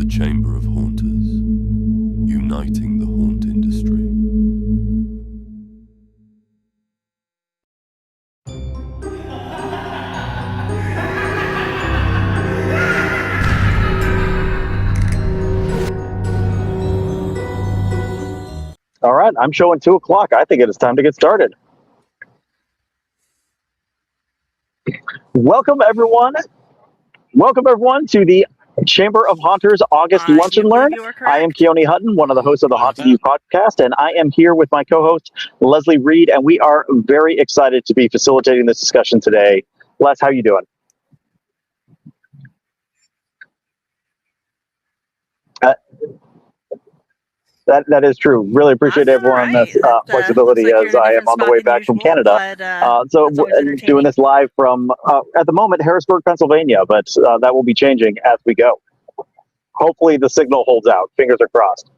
Chamber of Haunters, uniting the haunt industry. All right, I'm showing 2 o'clock. I think it is time to get started. Welcome, everyone. Welcome, everyone, to the Chamber of Haunters August Lunch and Learn. You are I am correct. Keone Hutton, one of the hosts of the Fine with Haunted You podcast, and I am here with my co-host, Leslie Reed, and we are very excited to be facilitating this discussion today. Les, how you doing? That is true. Really appreciate I'm all everyone's right. Looks flexibility like you're as in a I am different on the spot way than back from usual, Canada. but So that's always doing entertaining. this live from, at the moment, Harrisburg, Pennsylvania, but that will be changing as we go. Hopefully the signal holds out. Fingers are crossed.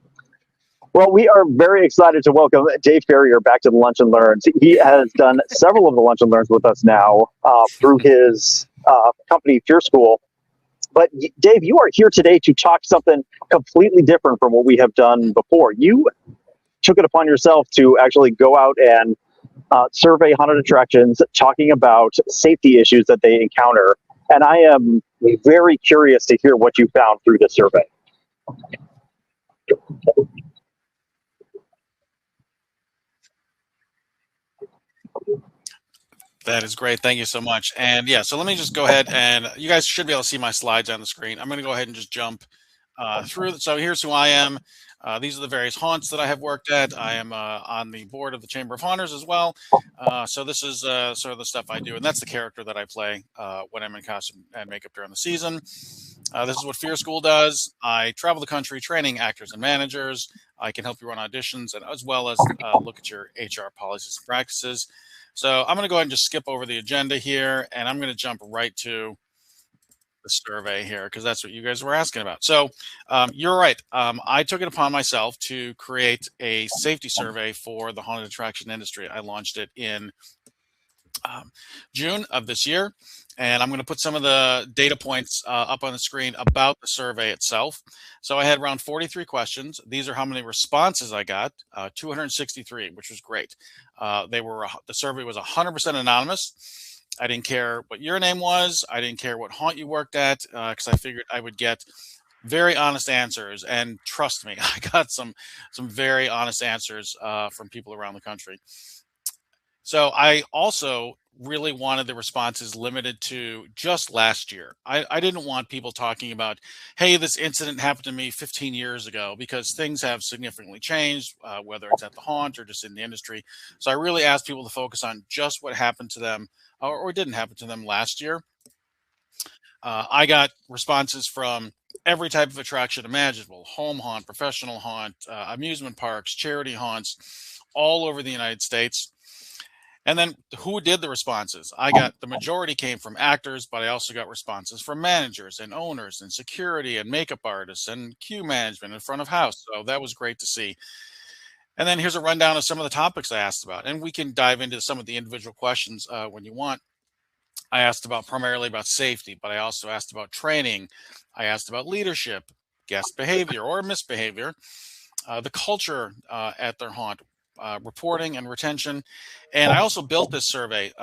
Well, we are very excited to welcome Dave Ferrier back to the Lunch and Learns. He has done several of the Lunch and Learns with us now through his company, Fear School. But Dave, you are here today to talk something completely different from what we have done before. You took it upon yourself to actually go out and survey haunted attractions, talking about safety issues that they encounter. And I am very curious to hear what you found through this survey. That is great. Thank you so much. And yeah, so let me just go ahead and you guys should be able to see my slides on the screen. I'm going to go ahead and just jump through. So here's who I am. These are the various haunts that I have worked at. I am on the board of the Chamber of Haunters as well. So this is sort of the stuff I do. And that's the character that I play when I'm in costume and makeup during the season. This is what Fear School does. I travel the country training actors and managers. I can help you run auditions and as well as look at your HR policies and practices. So I'm going to go ahead and just skip over the agenda here, and I'm going to jump right to the survey here because that's what you guys were asking about. So you're right. I took it upon myself to create a safety survey for the haunted attraction industry. I launched it in June of this year. And I'm going to put some of the data points up on the screen about the survey itself. So I had around 43 questions. These are how many responses I got, 263, which was great. The survey was 100% anonymous. I didn't care what your name was. I didn't care what haunt you worked at because I figured I would get very honest answers. And trust me, I got some very honest answers from people around the country. So I also really wanted the responses limited to just last year. I didn't want people talking about, hey, this incident happened to me 15 years ago, because things have significantly changed, whether it's at the haunt or just in the industry. So I really asked people to focus on just what happened to them or didn't happen to them last year. I got responses from every type of attraction imaginable: home haunt, professional haunt, amusement parks, charity haunts, all over the United States. And then who did the responses? I got the majority came from actors, but I also got responses from managers and owners and security and makeup artists and queue management and front of house. So that was great to see. And then here's a rundown of some of the topics I asked about. And we can dive into some of the individual questions when you want. I asked primarily about safety, but I also asked about training. I asked about leadership, guest behavior or misbehavior, the culture at their haunt, reporting and retention. And I also built this survey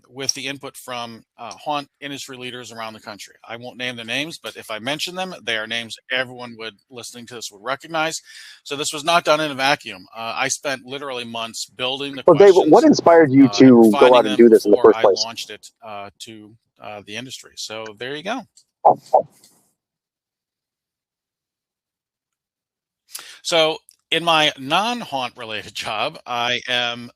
with the input from haunt industry leaders around the country. I won't name their names, but if I mention them, they are names everyone listening to this would recognize. So this was not done in a vacuum. I spent literally months building the Well, Dave, questions what inspired you and to go refining out and them do this in the before first I place? launched it to the industry. So there you go. So in my non-haunt related job, I am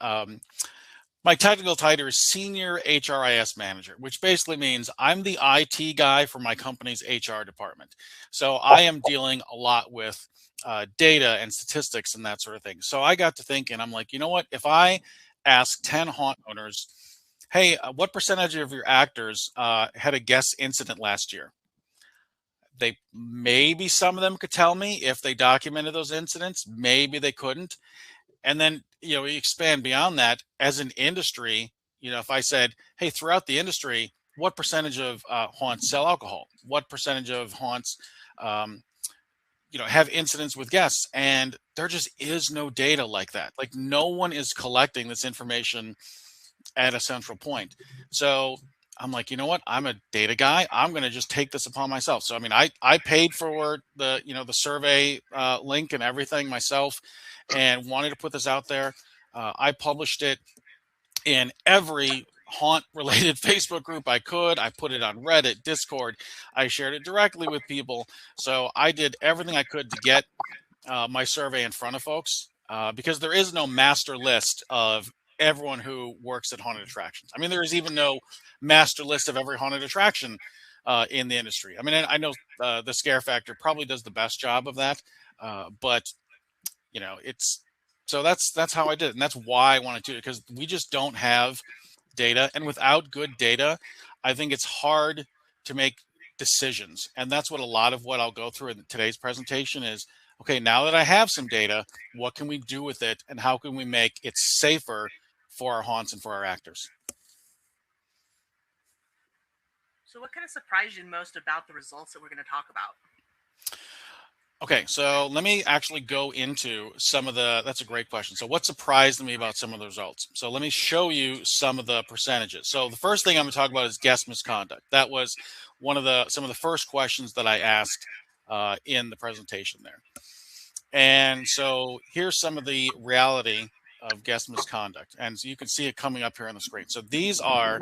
my technical title is Senior HRIS Manager, which basically means I'm the IT guy for my company's HR department. So I am dealing a lot with data and statistics and that sort of thing. So I got to thinking, I'm like, you know what? If I ask 10 haunt owners, hey, what percentage of your actors had a guest incident last year? Maybe some of them could tell me if they documented those incidents. Maybe they couldn't. And then, we expand beyond that as an industry. If I said, hey, throughout the industry, what percentage of haunts sell alcohol? What percentage of haunts have incidents with guests, and there just is no data like that. Like, no one is collecting this information at a central point. So I'm like, you know what? I'm a data guy. I'm going to just take this upon myself. So, I mean, I paid for the survey link and everything myself, and wanted to put this out there. I published it in every haunt related Facebook group I could. I put it on Reddit, Discord. I shared it directly with people. So I did everything I could to get my survey in front of folks, because there is no master list of everyone who works at haunted attractions. I mean, there is even no master list of every haunted attraction in the industry. I mean, I know the Scare Factor probably does the best job of that, but it's so that's how I did it, and that's why I wanted to do it, because we just don't have data, and without good data, I think it's hard to make decisions. And that's what a lot of what I'll go through in today's presentation is, okay, now that I have some data, what can we do with it, and how can we make it safer for our haunts and for our actors? So what kind of surprised you most about the results that we're going to talk about? Okay, so let me actually go into some of that's a great question. So what surprised me about some of the results? So let me show you some of the percentages. So the first thing I'm going to talk about is guest misconduct. That was some of the first questions that I asked in the presentation there. And so here's some of the reality of guest misconduct. And so you can see it coming up here on the screen. So these are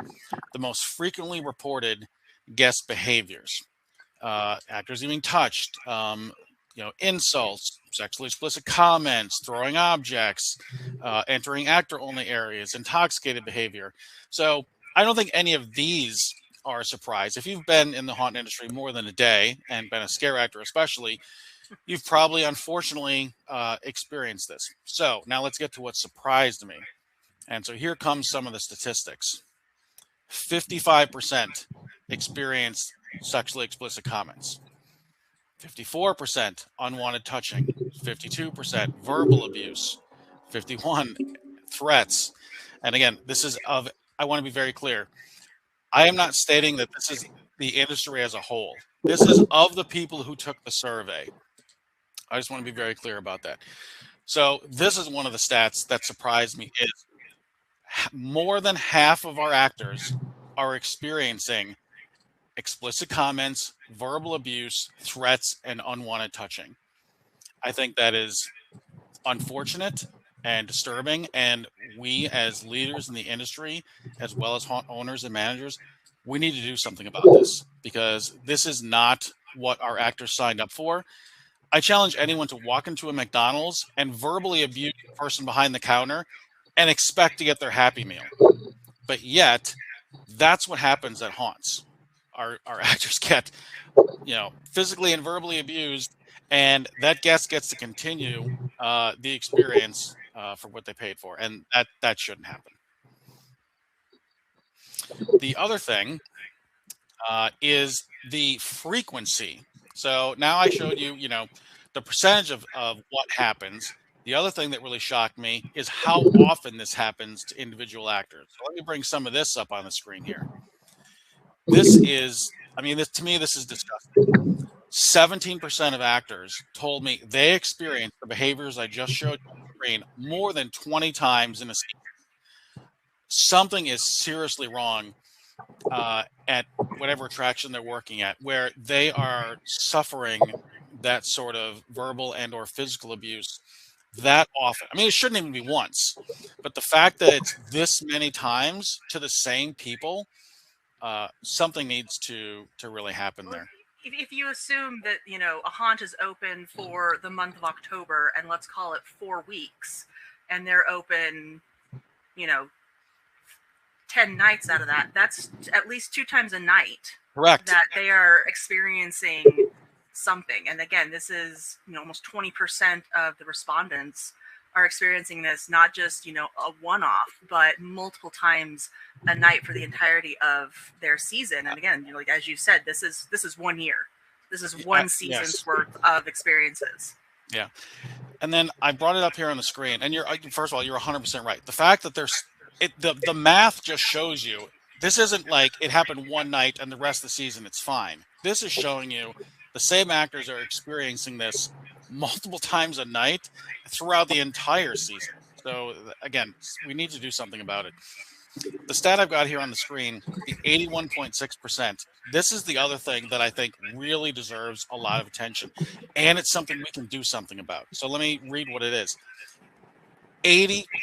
the most frequently reported guest behaviors. Actors being touched, insults, sexually explicit comments, throwing objects, entering actor-only areas, intoxicated behavior. So I don't think any of these are a surprise. If you've been in the haunt industry more than a day, and been a scare actor especially, you've probably unfortunately experienced this. So now let's get to what surprised me. And so here comes some of the statistics. 55% experienced sexually explicit comments. 54% unwanted touching, 52% verbal abuse, 51 threats. And again, I want to be very clear. I am not stating that this is the industry as a whole. This is of the people who took the survey. I just want to be very clear about that. So this is one of the stats that surprised me, is more than half of our actors are experiencing explicit comments, verbal abuse, threats, and unwanted touching. I think that is unfortunate and disturbing. And we, as leaders in the industry, as well as haunt owners and managers, we need to do something about this, because this is not what our actors signed up for. I challenge anyone to walk into a McDonald's and verbally abuse the person behind the counter and expect to get their Happy Meal. But yet, that's what happens at haunts. Our actors get, physically and verbally abused, and that guest gets to continue the experience for what they paid for, and that shouldn't happen. The other thing is the frequency. So now I showed you, the percentage of what happens. The other thing that really shocked me is how often this happens to individual actors. So let me bring some of this up on the screen here. This to me, this is disgusting. 17% of actors told me they experienced the behaviors I just showed you on the screen more than 20 times in a season. Something is seriously wrong at whatever attraction they're working at, where they are suffering that sort of verbal and or physical abuse that often. I mean, it shouldn't even be once, but the fact that it's this many times to the same people, something needs to really happen there. If you assume that, a haunt is open for the month of October, and let's call it 4 weeks, and they're open, 10 nights out of that, that's at least 2 times a night. Correct. That they are experiencing something. And again, this is, almost 20% of the respondents are experiencing this, not just, a one-off, but multiple times a night for the entirety of their season. And again, like as you said, this is 1 year. This is one season's worth of experiences. Yeah. And then I brought it up here on the screen, and first of all, you're 100% right. The fact that the math just shows you, this isn't like it happened one night and the rest of the season it's fine. This is showing you the same actors are experiencing this multiple times a night throughout the entire season. So again, we need to do something about it. The stat I've got here on the screen, the 81.6%, this is the other thing that I think really deserves a lot of attention, and it's something we can do something about. So let me read what it is.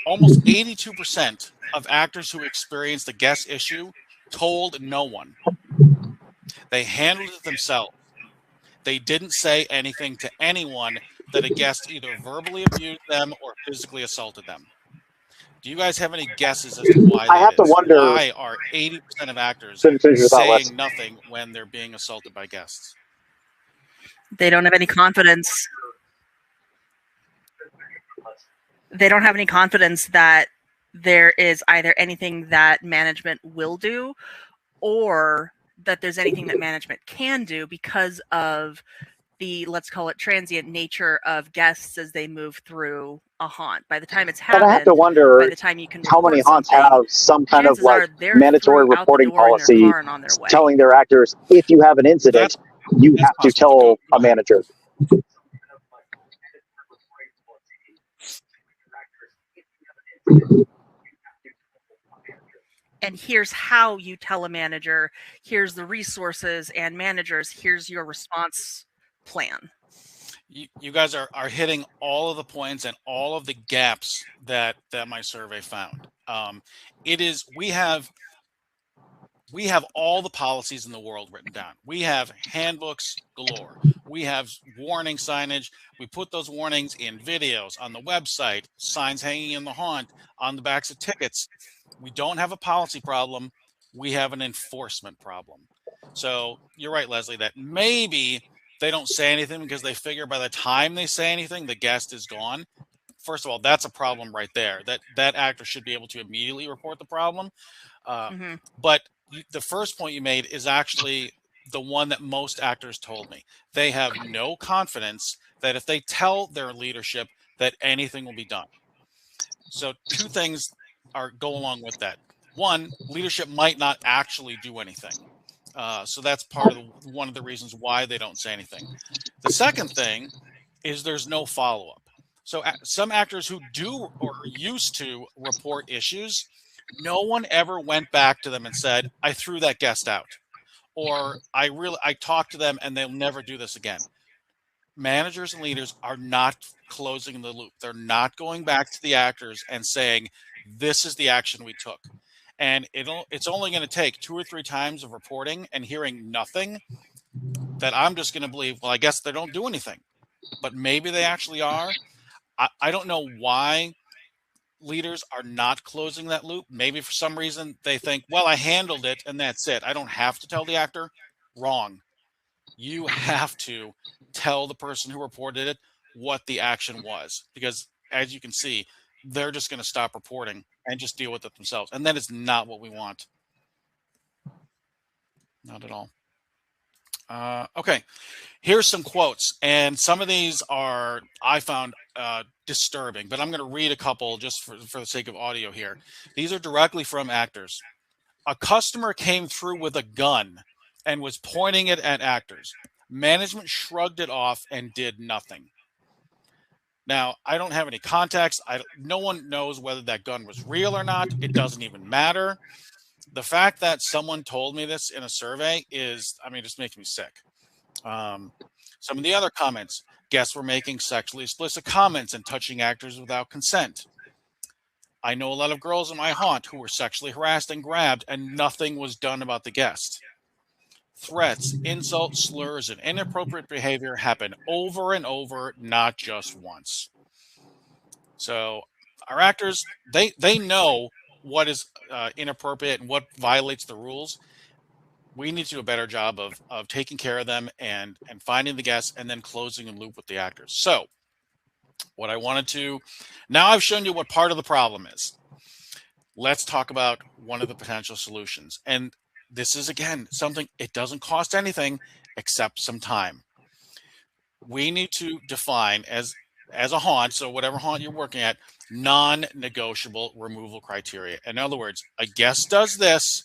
Almost 82% of actors who experienced a guest issue told no one. They handled it themselves. They didn't say anything to anyone that a guest either verbally abused them or physically assaulted them. Do you guys have any guesses as to why I that have to is? wonder. Why are 80% of actors Finish your thought, Les. saying nothing when they're being assaulted by guests? They don't have any confidence. They don't have any confidence that there is either anything that management will do or that there's anything that management can do because of the, let's call it, transient nature of guests as they move through a haunt. By the time it's But happened, I have to by wonder the time you can how many report haunts something, have some kind of chances are like they're mandatory through out the reporting door in their policy car and on their way. telling their actors, if you have an incident, you That's have to possible. tell Go a ahead. manager. And here's how you tell a manager, here's the resources and managers, here's your response plan. You guys are hitting all of the points and all of the gaps that my survey found. We have all the policies in the world written down. We have handbooks galore. We have warning signage. We put those warnings in videos on the website, signs hanging in the haunt, on the backs of tickets. We don't have a policy problem. We have an enforcement problem. So you're right, Leslie, that maybe they don't say anything because they figure by the time they say anything, the guest is gone. First of all, that's a problem right there. That actor should be able to immediately report the problem. But the first point you made is actually the one that most actors told me. They have no confidence that if they tell their leadership that anything will be done. So two things go along with that. One, leadership might not actually do anything. So that's part of one of the reasons why they don't say anything. The second thing is there's no follow-up. So some actors who do or used to report issues, no one ever went back to them and said, I threw that guest out, or I talked to them and they'll never do this again. Managers and leaders are not closing the loop. They're not going back to the actors and saying, this is the action we took. And it's only going to take 2 or 3 times of reporting and hearing nothing that I'm just going to believe, well, I guess they don't do anything. But maybe they actually are. I don't know why leaders are not closing that loop. Maybe for some reason they think, well, I handled it and that's it. I don't have to tell the actor. Wrong. You have to tell the person who reported it what the action was, because as you can see, they're just going to stop reporting and just deal with it themselves. And that is not what we want. Not at all. Okay, here's some quotes, and some of these I found disturbing, but I'm going to read a couple just for the sake of audio here. These are directly from actors. A customer came through with a gun and was pointing it at actors. Management shrugged it off and did nothing. Now, I don't have any context. No one knows whether that gun was real or not. It doesn't even matter. The fact that someone told me this in a survey just makes me sick. Some of the other comments, guests were making sexually explicit comments and touching actors without consent. I know a lot of girls in my haunt who were sexually harassed and grabbed and nothing was done about the guest. Threats, insults, slurs, and inappropriate behavior happen over and over, not just once. So our actors, they know what is inappropriate and what violates the rules. We need to do a better job of taking care of them and finding the guests and then closing the loop with the actors. So what I wanted to, now I've shown you what part of the problem is. Let's talk about one of the potential solutions. And this is, again, something, it doesn't cost anything except some time. We need to define as a haunt, so whatever haunt you're working at, non-negotiable removal criteria. In other words, a guest does this,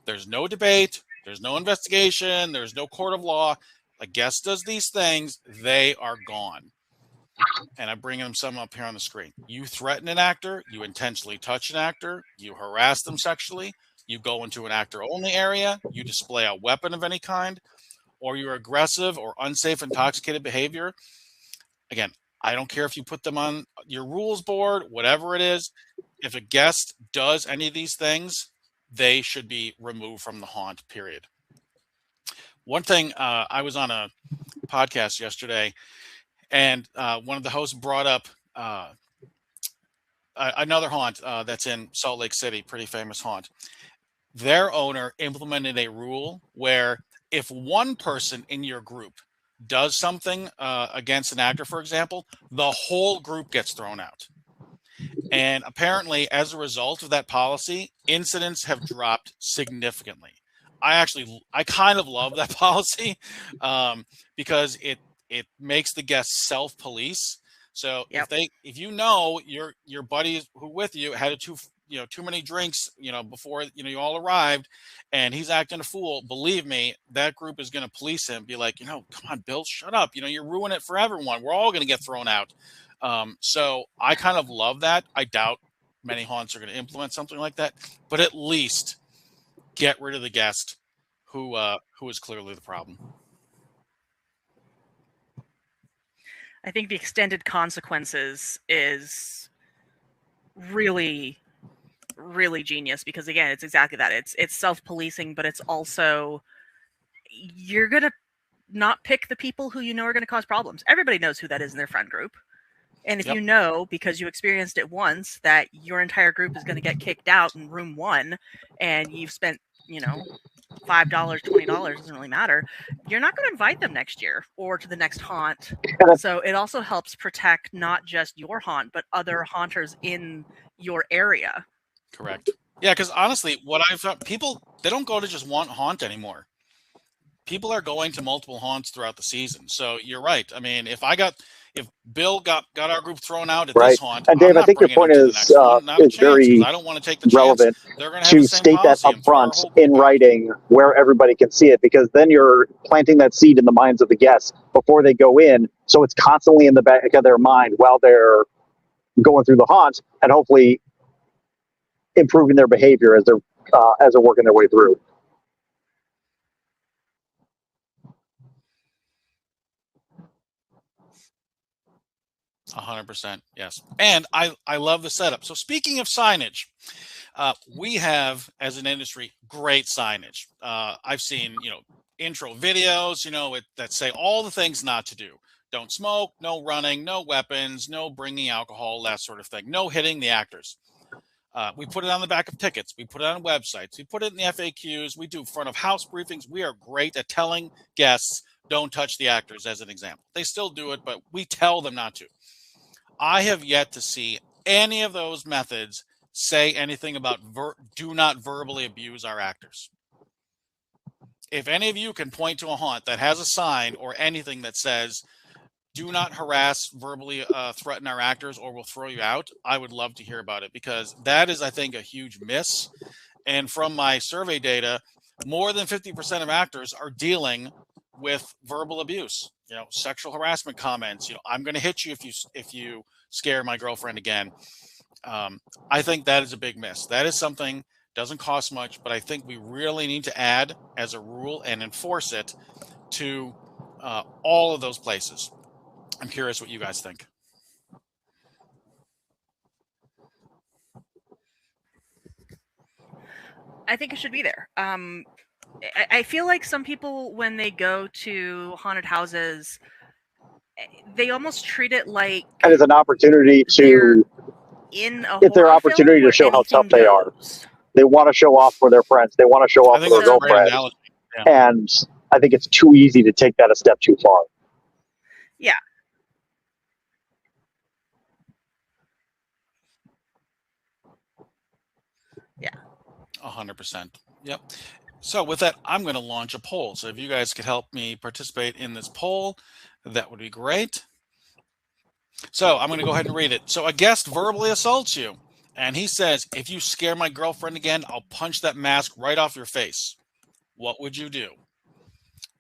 there's no debate, there's no investigation, there's no court of law. A guest does these things, they are gone. and I'm bringing them some up here on the screen. You threaten an actor, you intentionally touch an actor, you harass them sexually, you go into an actor-only area, you display a weapon of any kind, or you're aggressive or unsafe, intoxicated behavior. Again, I don't care if you put them on your rules board, whatever it is. If a guest does any of these things, they should be removed from the haunt, period. One thing, I was on a podcast yesterday, and one of the hosts brought up another haunt that's in Salt Lake City, pretty famous haunt. Their owner implemented a rule where if one person in your group does something against an actor, for example, the whole group gets thrown out. And apparently, as a result of that policy, incidents have dropped significantly. I kind of love that policy because it makes the guests self-police. So Yep. if you know your buddy who with you had too many drinks, before you all arrived, and he's acting a fool, believe me, that group is going to police him. Be like, come on, Bill, shut up. You're ruining it for everyone. We're all going to get thrown out. So I kind of love that. I doubt many haunts are going to implement something like that, but at least get rid of the guest who is clearly the problem. I think the extended consequences is really, really genius because, again, it's exactly that. It's self-policing, but it's also you're going to not pick the people who are going to cause problems. Everybody knows who that is in their friend group. And if Yep. you know, because you experienced it once, that your entire group is going to get kicked out in room 1 and you've spent, $5, $20, doesn't really matter, you're not going to invite them next year or to the next haunt. So it also helps protect not just your haunt, but other haunters in your area. Correct. Yeah, because honestly, what I've found, people, they don't go to just one haunt anymore. People are going to multiple haunts throughout the season. So you're right. I mean, if Bill got our group thrown out at this haunt, and Dave, I'm not I think your bringing point him to the is next one. Not a chance, 'cause very I don't want to take the relevant chance they're going to have to the same state that policy up and throw our front whole group in out. writing where everybody can see it, because then you're planting that seed in the minds of the guests before they go in, so it's constantly in the back of their mind while they're going through the haunt, and hopefully improving their behavior as they're working their way through. A 100%, yes. And I love the setup. So speaking of signage, we have, as an industry, great signage. I've seen, intro videos, that say all the things not to do. Don't smoke, no running, no weapons, no bringing alcohol, that sort of thing. No hitting the actors. We put it on the back of tickets. We put it on websites. We put it in the FAQs. We do front of house briefings. We are great at telling guests, don't touch the actors, as an example. They still do it, but we tell them not to. I have yet to see any of those methods say anything about do not verbally abuse our actors. If any of you can point to a haunt that has a sign or anything that says, do not harass, verbally threaten our actors or we'll throw you out, I would love to hear about it, because that is, I think, a huge miss. And from my survey data, more than 50% of actors are dealing with verbal abuse, sexual harassment comments. I'm going to hit you if you scare my girlfriend again. I think that is a big miss. That is something, doesn't cost much, but I think we really need to add as a rule and enforce it to all of those places. I'm curious what you guys think. I think it should be there. I feel like some people, when they go to haunted houses, they almost treat it like And it's an opportunity they're to, in a it's their horror opportunity film to where show how anything tough they are. goes. They want to show off for their friends. They want to show I off think for their that's a great girlfriend. analogy. Yeah. And I think it's too easy to take that a step too far. Yeah. Yeah. 100%. Yep. So with that, I'm going to launch a poll. So if you guys could help me participate in this poll, that would be great. So I'm going to go ahead and read it. So a guest verbally assaults you, and he says, if you scare my girlfriend again, I'll punch that mask right off your face. What would you do?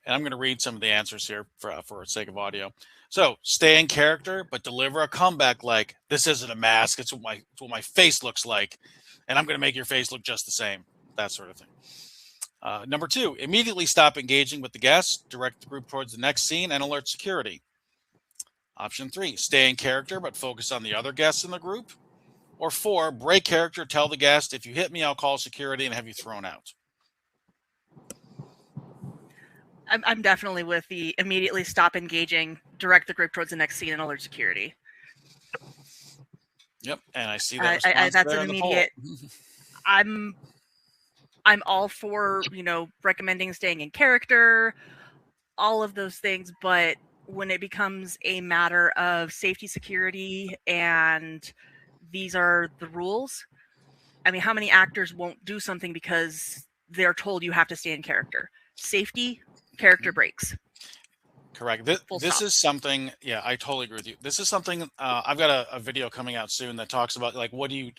And I'm going to read some of the answers here for sake of audio. So stay in character, but deliver a comeback like, this isn't a mask. It's what my face looks like. And I'm going to make your face look just the same. That sort of thing. Number 2, immediately stop engaging with the guests, direct the group towards the next scene, and alert security. Option 3, stay in character, but focus on the other guests in the group. Or 4, break character, tell the guest, if you hit me, I'll call security and have you thrown out. I'm definitely with the immediately stop engaging, direct the group towards the next scene, and alert security. Yep, and I see that response that's there an in the immediate. poll. I'm all for, recommending staying in character, all of those things, but when it becomes a matter of safety, security, and these are the rules, I mean, how many actors won't do something because they're told you have to stay in character? Safety, character breaks. Correct. This is something, yeah, I totally agree with you. This is something, I've got a video coming out soon that talks about, like, what do you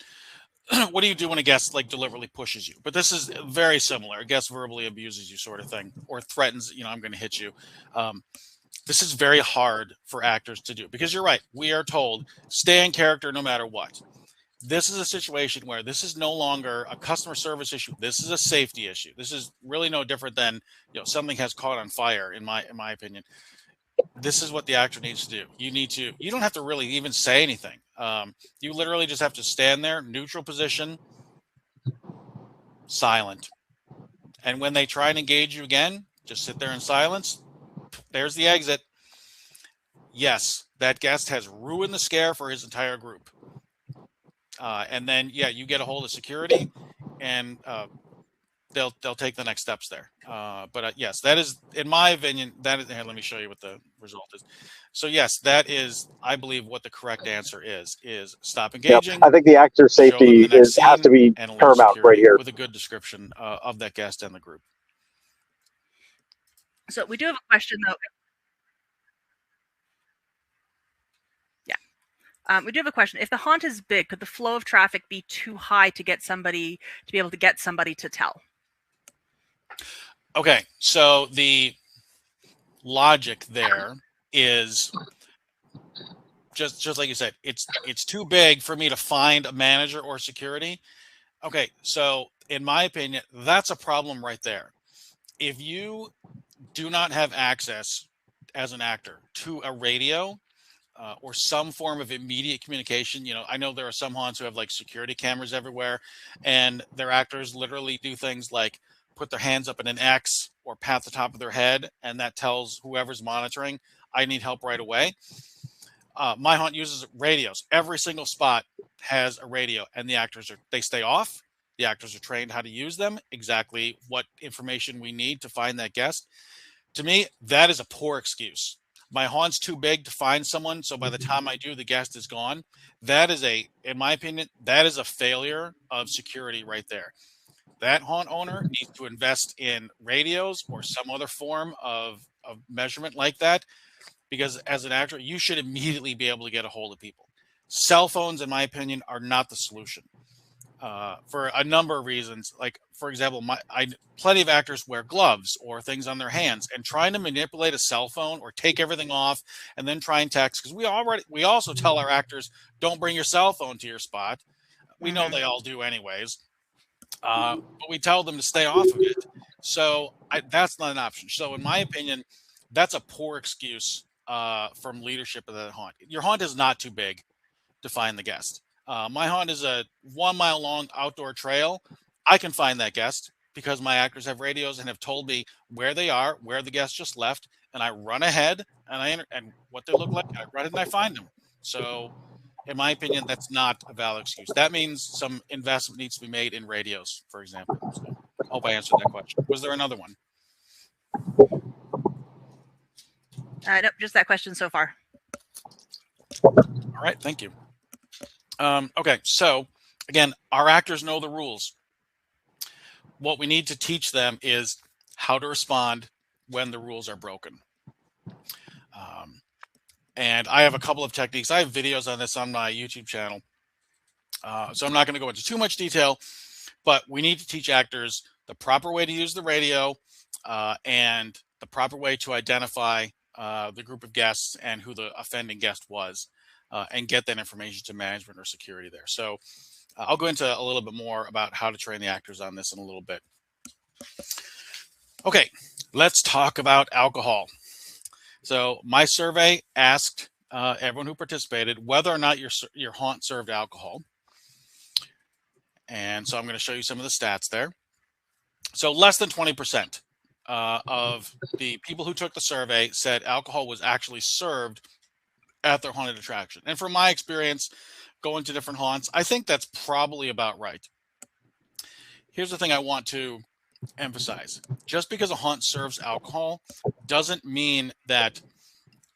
do when a guest, like, deliberately pushes you? But this is very similar. A guest verbally abuses you, sort of thing, or threatens, I'm going to hit you. This is very hard for actors to do because you're right. We are told stay in character no matter what. This is a situation where this is no longer a customer service issue. This is a safety issue. This is really no different than, something has caught on fire, in my opinion. This is what the actor needs to do. You don't have to really even say anything. You literally just have to stand there, neutral position, silent. And when they try and engage you again, just sit there in silence. There's the exit. Yes, that guest has ruined the scare for his entire group. And then, you get a hold of security, and they'll take the next steps there. But yes, that is, in my opinion, that is. Here, let me show you what the result is. So yes, that is, I believe, what the correct answer is stop engaging. Yep. I think the actor's safety has to be paramount right here. With a good description of that guest and the group. So we do have a question, though. We do have a question. If the haunt is big, could the flow of traffic be too high to be able to get somebody to tell? Okay, so the logic there is just like you said, it's too big for me to find a manager or security. Okay, so in my opinion, that's a problem right there. If you do not have access as an actor to a radio, or some form of immediate communication. I know there are some haunts who have, like, security cameras everywhere, and their actors literally do things like put their hands up in an X or pat the top of their head, and that tells whoever's monitoring, I need help right away. My haunt uses radios. Every single spot has a radio, and they stay off. The actors are trained how to use them, exactly what information we need to find that guest. To me, that is a poor excuse. My haunt's too big to find someone, so by the time I do, the guest is gone. That is in my opinion, that is a failure of security right there. That haunt owner needs to invest in radios or some other form of measurement like that, because as an actor, you should immediately be able to get a hold of people. Cell phones, in my opinion, are not the solution. For a number of reasons. Like, for example, plenty of actors wear gloves or things on their hands, and trying to manipulate a cell phone or take everything off and then try and text, because we also tell our actors, don't bring your cell phone to your spot. We know they all do anyways, but we tell them to stay off of it. So that's not an option. So in my opinion, that's a poor excuse from leadership of the haunt. Your haunt is not too big to find the guest. My haunt is a 1 mile long outdoor trail. I can find that guest because my actors have radios and have told me where they are, where the guest just left, and I run ahead and what they look like. I run ahead and I find them. So, in my opinion, that's not a valid excuse. That means some investment needs to be made in radios, for example. So, I hope I answered that question. Was there another one? Nope, just that question so far. All right, thank you. Okay, so again, our actors know the rules. What we need to teach them is how to respond when the rules are broken. And I have a couple of techniques. I have videos on this on my YouTube channel. So I'm not going to go into too much detail, but we need to teach actors the proper way to use the radio and the proper way to identify the group of guests and who the offending guest was, and get that information to management or security there. So I'll go into a little bit more about how to train the actors on this in a little bit. Okay, let's talk about alcohol. So my survey asked everyone who participated whether or not your haunt served alcohol. And so I'm going to show you some of the stats there. So less than 20% of the people who took the survey said alcohol was actually served at their haunted attraction. And from my experience going to different haunts, I think that's probably about right. Here's the thing I want to emphasize. Just because a haunt serves alcohol doesn't mean that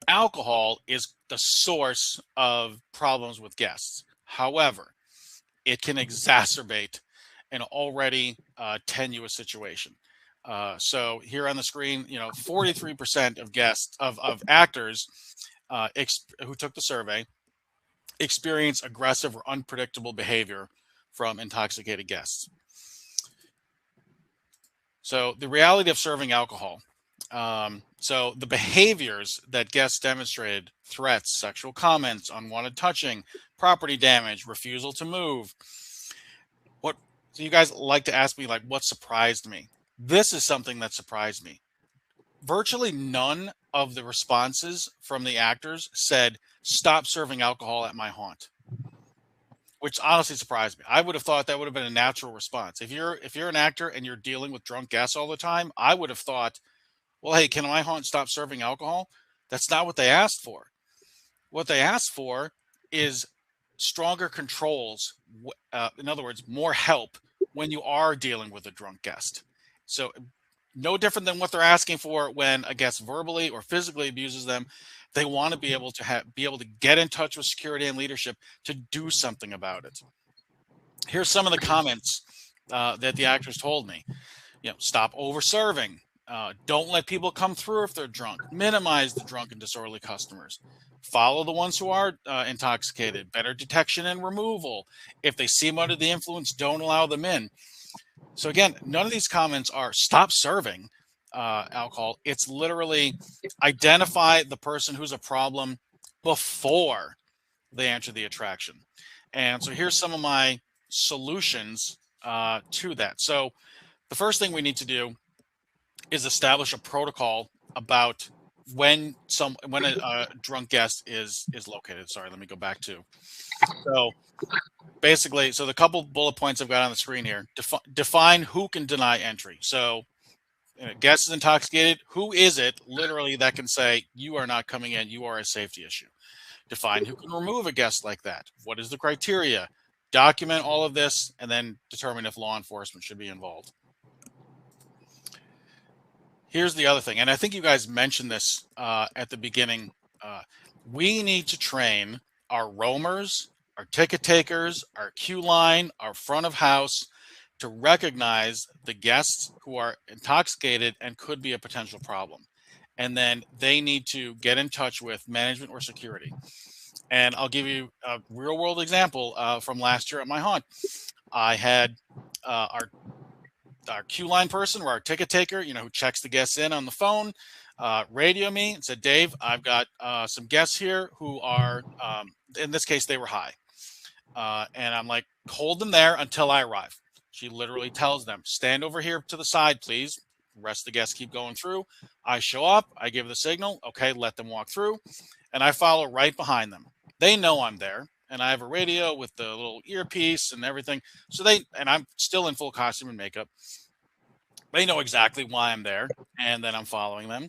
alcohol is the source of problems with guests. However, it can exacerbate an already tenuous situation. So here on the screen, 43% of guests of actors who took the survey experience aggressive or unpredictable behavior from intoxicated guests. So the reality of serving alcohol. So the behaviors that guests demonstrated: threats, sexual comments, unwanted touching, property damage, refusal to move. So you guys like to ask me, like, what surprised me? This is something that surprised me. Virtually none of the responses from the actors said, "Stop serving alcohol at my haunt," which honestly surprised me. I would have thought that would have been a natural response. If you're an actor and you're dealing with drunk guests all the time, I would have thought, well, hey, can my haunt stop serving alcohol? That's not what they asked for. What they asked for is stronger controls. In other words, more help when you are dealing with a drunk guest. So no different than what they're asking for when a guest verbally or physically abuses them. They want to be able to get in touch with security and leadership to do something about it. Here's some of the comments that the actors told me. Stop over serving. Don't let people come through if they're drunk. Minimize the drunk and disorderly customers. Follow the ones who are intoxicated. Better detection and removal. If they seem under the influence, don't allow them in. So again, none of these comments are stop serving alcohol. It's literally identify the person who's a problem before they enter the attraction. And so here's some of my solutions to that. So the first thing we need to do is establish a protocol about when a drunk guest is located. Sorry, let me go back to. So basically, the couple bullet points I've got on the screen here: define who can deny entry. So, guest is intoxicated. Who is it, literally, that can say you are not coming in? You are a safety issue. Define who can remove a guest like that. What is the criteria? Document all of this, and then determine if law enforcement should be involved. Here's the other thing, and I think you guys mentioned this at the beginning. We need to train our roamers, our ticket takers, our queue line, our front of house to recognize the guests who are intoxicated and could be a potential problem. And then they need to get in touch with management or security. And I'll give you a real world example from last year at my haunt. I had our queue line person, or our ticket taker, who checks the guests in on the phone, radio me and said, "Dave, I've got some guests here who are, in this case, they were high." And I'm like, "Hold them there until I arrive." She literally tells them, "Stand over here to the side, please." The rest of the guests keep going through. I show up, I give the signal, okay, let them walk through, and I follow right behind them. They know I'm there, and I have a radio with the little earpiece and everything. And I'm still in full costume and makeup. They know exactly why I'm there, and then I'm following them.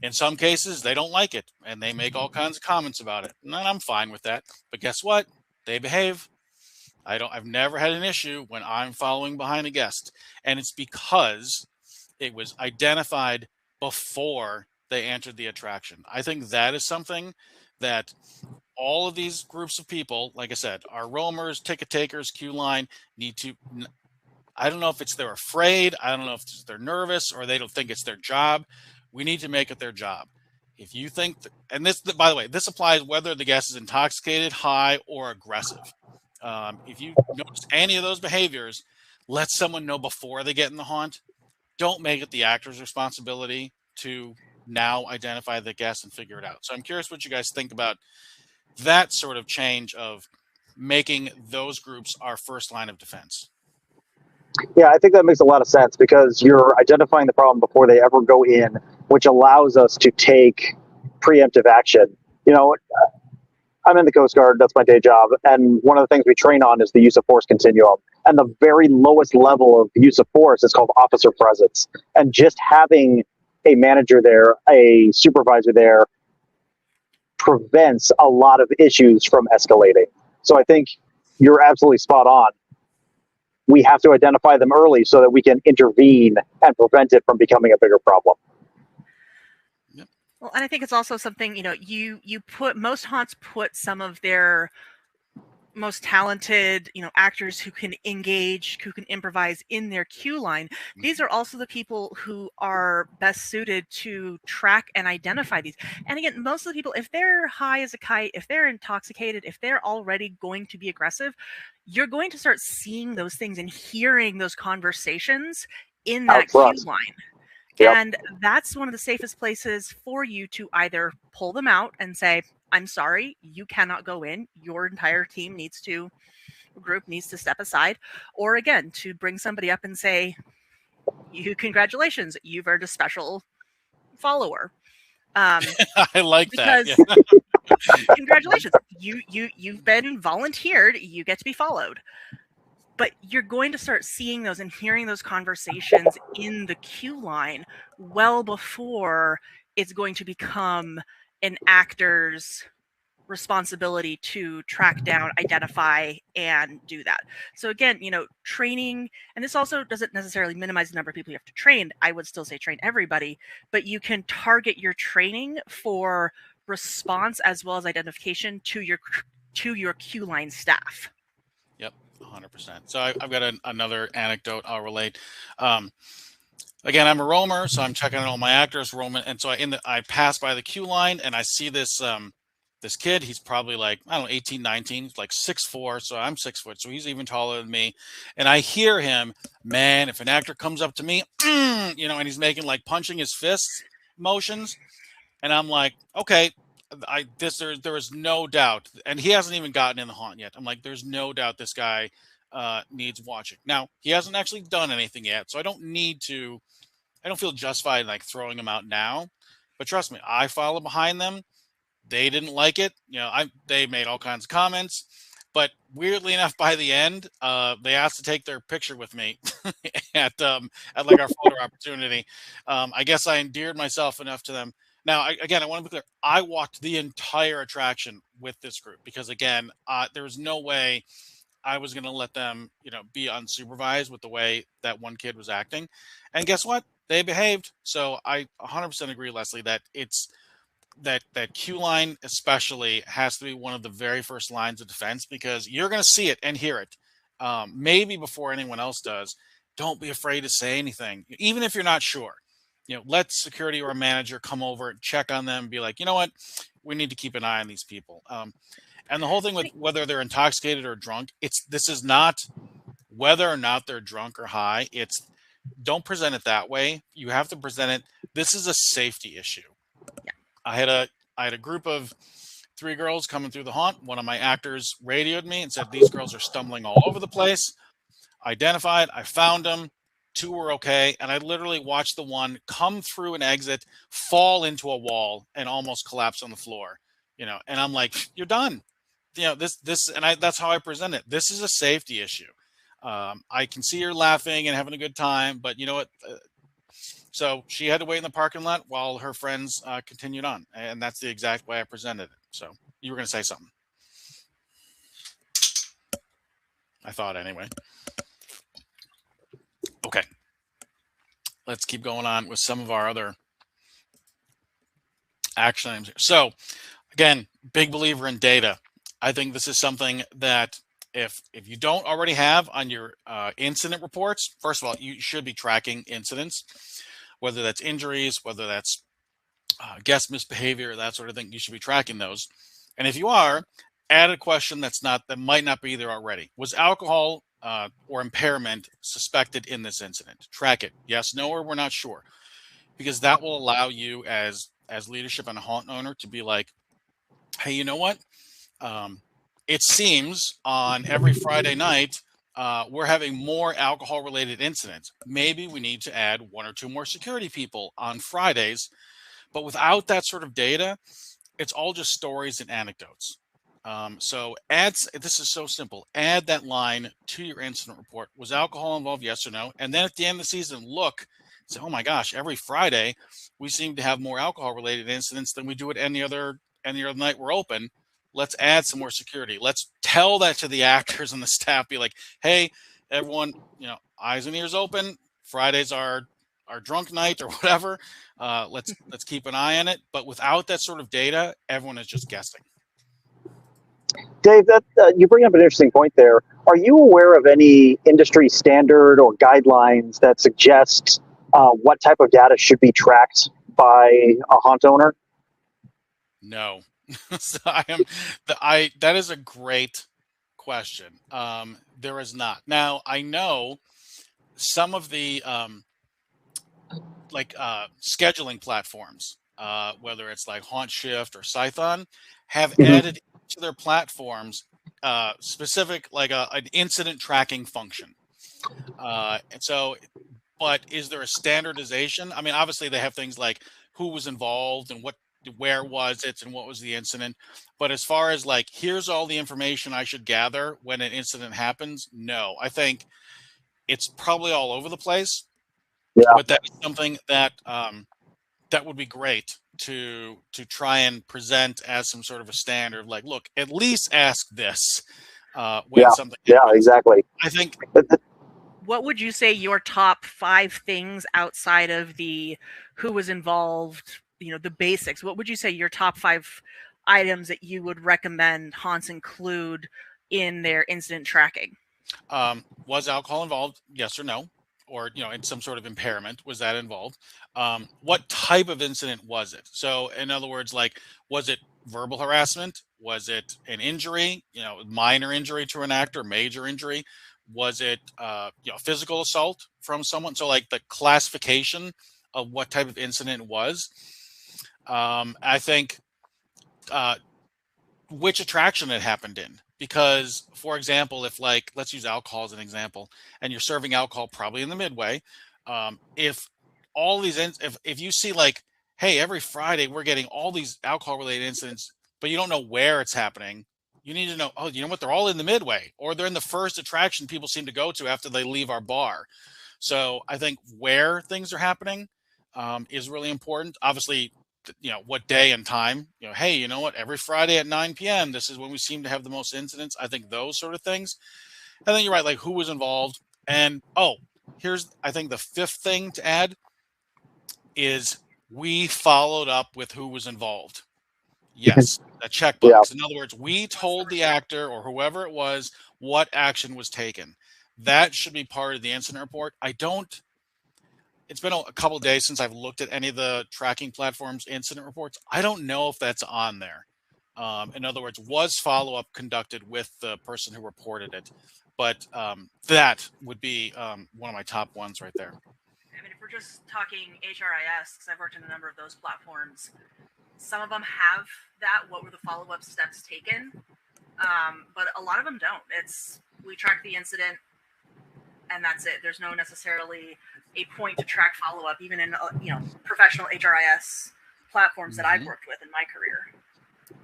In some cases, they don't like it, and they make all kinds of comments about it, and I'm fine with that. But guess what? They behave. I've never had an issue when I'm following behind a guest, and it's because it was identified before they entered the attraction. I think that is something that all of these groups of people, like I said, our roamers, ticket takers, queue line, need to. I don't know if it's they're afraid. I don't know if they're nervous or they don't think it's their job. We need to make it their job. If you think, and this, by the way, this applies whether the guest is intoxicated, high, or aggressive. If you notice any of those behaviors, let someone know before they get in the haunt. Don't make it the actor's responsibility to now identify the guest and figure it out. So I'm curious what you guys think about that sort of change of making those groups our first line of defense. Yeah, I think that makes a lot of sense because you're identifying the problem before they ever go in, which allows us to take preemptive action. You know, I'm in the Coast Guard, that's my day job, and one of the things we train on is the use of force continuum. And the very lowest level of use of force is called officer presence. And just having a manager there, a supervisor there, prevents a lot of issues from escalating. So I think you're absolutely spot on. We have to identify them early so that we can intervene and prevent it from becoming a bigger problem. Well, and I think it's also something, you put, most haunts put some of their most talented, actors who can engage, who can improvise in their queue line. These are also the people who are best suited to track and identify these. And again, most of the people, if they're high as a kite, if they're intoxicated, if they're already going to be aggressive, you're going to start seeing those things and hearing those conversations in that queue line. Yep. And that's one of the safest places for you to either pull them out and say, I'm sorry, you cannot go in. Your entire group needs to step aside. Or again, to bring somebody up and say, congratulations, you've earned a special follower. I like that. Yeah. Congratulations, you've been volunteered. You get to be followed. But you're going to start seeing those and hearing those conversations in the queue line well before it's going to become an actor's responsibility to track down, identify, and do that. So again, training, and this also doesn't necessarily minimize the number of people you have to train. I would still say train everybody, but you can target your training for response as well as identification to your queue line staff. Yep, 100%. So I've got another anecdote I'll relate. Again, I'm a roamer, so I'm checking out all my actors, roaming, and so I pass by the queue line and I see this this kid. He's probably like, I don't know, 18, 19, like 6'4", so I'm 6 foot, so he's even taller than me. And I hear him, man, if an actor comes up to me, and he's making like punching his fists motions, and I'm like, okay, there is no doubt, and he hasn't even gotten in the haunt yet. I'm like, there's no doubt this guy needs watching. Now, he hasn't actually done anything yet, so I don't feel justified like throwing him out now. But trust me, I follow behind them. They didn't like it. They made all kinds of comments. But weirdly enough, by the end, they asked to take their picture with me at like our photo opportunity. I guess I endeared myself enough to them. Now, I want to be clear. I walked the entire attraction with this group because, again, there was no way I was going to let them, be unsupervised with the way that one kid was acting. And guess what? They behaved. So I 100% agree, Leslie, that it's that queue line especially has to be one of the very first lines of defense because you're going to see it and hear it, maybe before anyone else does. Don't be afraid to say anything, even if you're not sure. Let security or a manager come over and check on them and be like, you know what, we need to keep an eye on these people. And the whole thing with whether they're intoxicated or drunk, this is not whether or not they're drunk or high. It's don't present it that way. You have to present it. This is a safety issue. Yeah. I had a group of 3 girls coming through the haunt. One of my actors radioed me and said, these girls are stumbling all over the place. Identified. I found them. 2 were okay. And I literally watched the one come through an exit, fall into a wall, and almost collapse on the floor. And I'm like, you're done. That's how I present it. This is a safety issue. I can see her laughing and having a good time, but you know what? So she had to wait in the parking lot while her friends continued on. And that's the exact way I presented it. So you were going to say something. I thought anyway. Okay. Let's keep going on with some of our other action items here. So again, big believer in data. I think this is something that if you don't already have on your incident reports, first of all, you should be tracking incidents, whether that's injuries, whether that's guest misbehavior, that sort of thing. You should be tracking those. And if you are, add a question that might not be there already. Was alcohol or impairment suspected in this incident? Track it. Yes, no, or we're not sure. because that will allow you as leadership and a haunt owner to be like, hey, you know what? It seems on every Friday night, we're having more alcohol related incidents. Maybe we need to add 1 or 2 more security people on Fridays. But without that sort of data, it's all just stories and anecdotes. So this is so simple. Add that line to your incident report. Was alcohol involved? Yes or no? And then at the end of the season, look, say, oh my gosh, every Friday we seem to have more alcohol related incidents than we do at any other night we're open. Let's add some more security. Let's tell that to the actors and the staff. Be like, hey, everyone, eyes and ears open. Fridays are our drunk night or whatever. Let's keep an eye on it. But without that sort of data, everyone is just guessing. Dave, that you bring up an interesting point there. Are you aware of any industry standard or guidelines that suggest what type of data should be tracked by a haunt owner? No. So that is a great question. There is not. Now, I know some of the scheduling platforms, whether it's like Haunt Shift or Scython, have added to their platforms specific an incident tracking function. And so, but is there a standardization? I mean, obviously they have things like who was involved and where was it and what was the incident. But as far as like, here's all the information I should gather when an incident happens, no. I think it's probably all over the place. Yeah. But that's something that that would be great to try and present as some sort of a standard. Like, look, at least ask this when something happens. Yeah, exactly. I think. What would you say your top 5 things outside of the who was involved, the basics? What would you say your top 5 items that you would recommend haunts include in their incident tracking? Was alcohol involved? Yes or no? Or, in some sort of impairment, was that involved? What type of incident was it? So in other words, like, was it verbal harassment? Was it an injury, minor injury to an actor, major injury? Was it, physical assault from someone? So like the classification of what type of incident it was. I think which attraction it happened in. Because, for example, if let's use alcohol as an example, and you're serving alcohol probably in the midway, if all these, if you see like, hey, every Friday we're getting all these alcohol related incidents, but you don't know where it's happening, you need to know, oh, you know what? They're all in the midway, or they're in the first attraction people seem to go to after they leave our bar. So I think where things are happening is really important. Obviously, what day and time, hey, you know what, every Friday at 9 p.m. this is when we seem to have the most incidents. I think those sort of things. And then you're right, like who was involved. And here's, I think, the 5th thing to add is we followed up with who was involved. Yes, a checkbox. Yeah. In other words, we told the actor or whoever it was what action was taken. That should be part of the incident report. It's been a couple of days since I've looked at any of the tracking platforms incident reports. I don't know if that's on there. In other words, was follow-up conducted with the person who reported it? But that would be one of my top ones right there. I mean, if we're just talking HRIS, because I've worked in a number of those platforms, some of them have that. What were the follow-up steps taken? But a lot of them don't. It's we track the incident, and that's it. There's no necessarily a point to track follow-up, even in professional HRIS platforms that I've worked with in my career.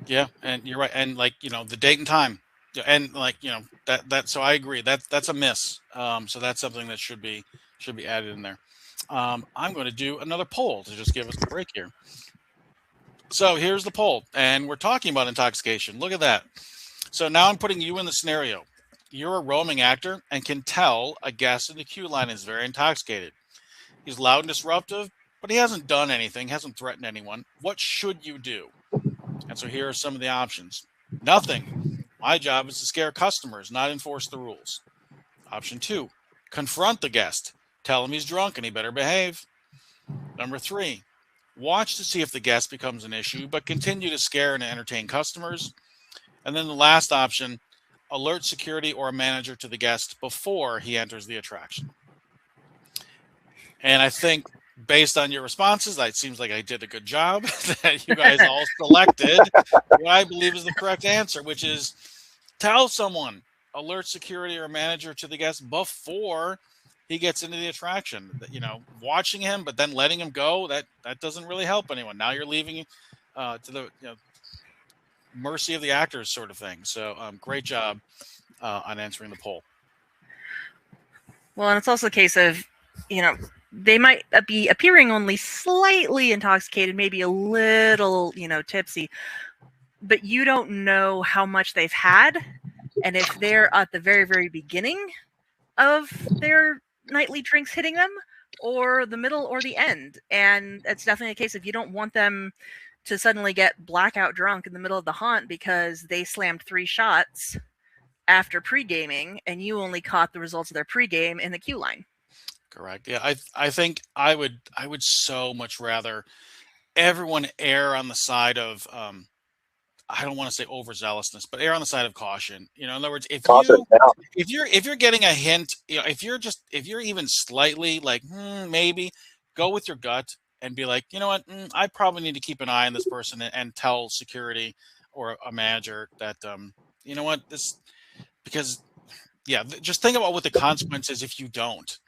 Yeah, and you're right, and the date and time, and that. So I agree that's a miss. So that's something that should be added in there. I'm going to do another poll to just give us a break here. So here's the poll, and we're talking about intoxication. Look at that. So now I'm putting you in the scenario. You're a roaming actor and can tell a guest in the queue line is very intoxicated. He's loud and disruptive, but he hasn't done anything, hasn't threatened anyone. What should you do? And so here are some of the options. Nothing. My job is to scare customers, not enforce the rules. Option 2, confront the guest. Tell him he's drunk and he better behave. Number 3, watch to see if the guest becomes an issue, but continue to scare and entertain customers. And then the last option, alert security or a manager to the guest before he enters the attraction. And I think based on your responses, it seems like I did a good job that you guys all selected what I believe is the correct answer, which is tell someone, alert security or manager to the guest before he gets into the attraction. Watching him, but then letting him go, that doesn't really help anyone. Now you're leaving to the mercy of the actors sort of thing. So great job on answering the poll. Well, and it's also a case of, they might be appearing only slightly intoxicated, maybe a little, tipsy, but you don't know how much they've had. And if they're at the very, very beginning of their nightly drinks hitting them, or the middle or the end. And it's definitely a case of you don't want them to suddenly get blackout drunk in the middle of the haunt because they slammed 3 shots after pre-gaming and you only caught the results of their pre-game in the queue line. Correct. Yeah, I think I would so much rather everyone err on the side of I don't want to say overzealousness, but err on the side of caution. In other words, if you're getting a hint, if you're even slightly like maybe, go with your gut and be like, you know what, I probably need to keep an eye on this person and tell security or a manager that you know what, this, because just think about what the consequence is if you don't.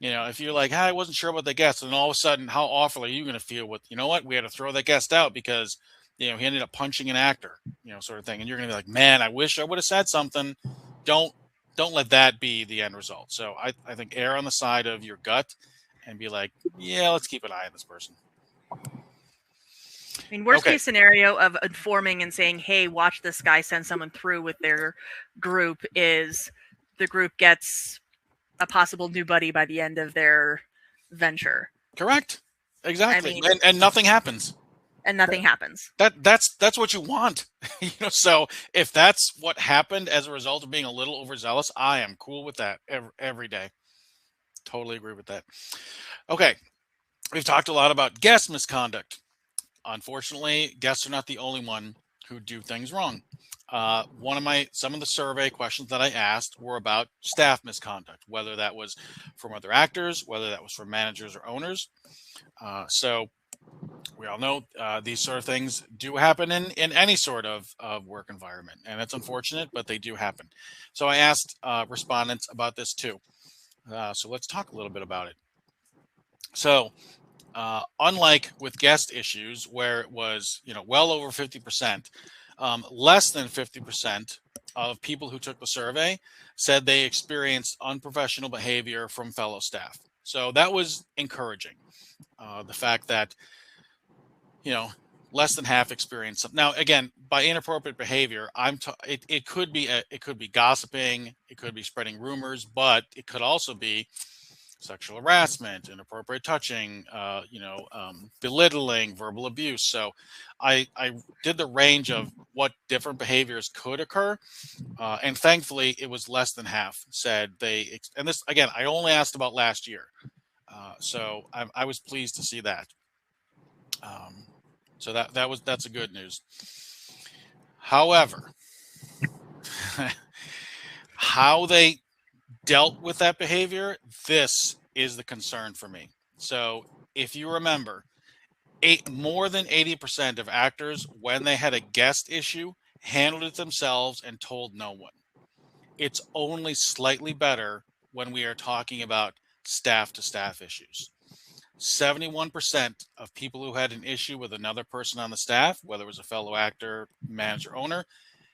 If you're like, I wasn't sure about the guest, and all of a sudden, how awful are you going to feel with, we had to throw that guest out because, he ended up punching an actor, sort of thing. And you're going to be like, man, I wish I would have said something. Don't let that be the end result. So I think err on the side of your gut and be like, yeah, let's keep an eye on this person. I mean, worst case scenario of informing and saying, hey, watch this guy send someone through with their group is the group gets a possible new buddy by the end of their venture. Correct. Exactly. And nothing happens. And nothing happens. That's what you want. So if that's what happened as a result of being a little overzealous, I am cool with that every day. Totally agree with that. Okay. We've talked a lot about guest misconduct. Unfortunately, guests are not the only one who do things wrong. Some of the survey questions that I asked were about staff misconduct, whether that was from other actors, whether that was from managers or owners. So we all know these sort of things do happen in any sort of work environment, and it's unfortunate, but they do happen. So I asked respondents about this too. So let's talk a little bit about it. So unlike with guest issues, where it was well over 50%, less than 50% of people who took the survey said they experienced unprofessional behavior from fellow staff. So that was encouraging. The fact that less than half experienced something. Now, again, by inappropriate behavior, it could be gossiping, it could be spreading rumors, but it could also be sexual harassment, inappropriate touching, belittling, verbal abuse. So I did the range of what different behaviors could occur. And thankfully it was less than half said and this, again, I only asked about last year. So I was pleased to see that. So that's a good news. However, how they dealt with that behavior, this is the concern for me. So if you remember, more than 80% of actors, when they had a guest issue, handled it themselves and told no one. It's only slightly better when we are talking about staff-to-staff issues. 71% of people who had an issue with another person on the staff, whether it was a fellow actor, manager, owner,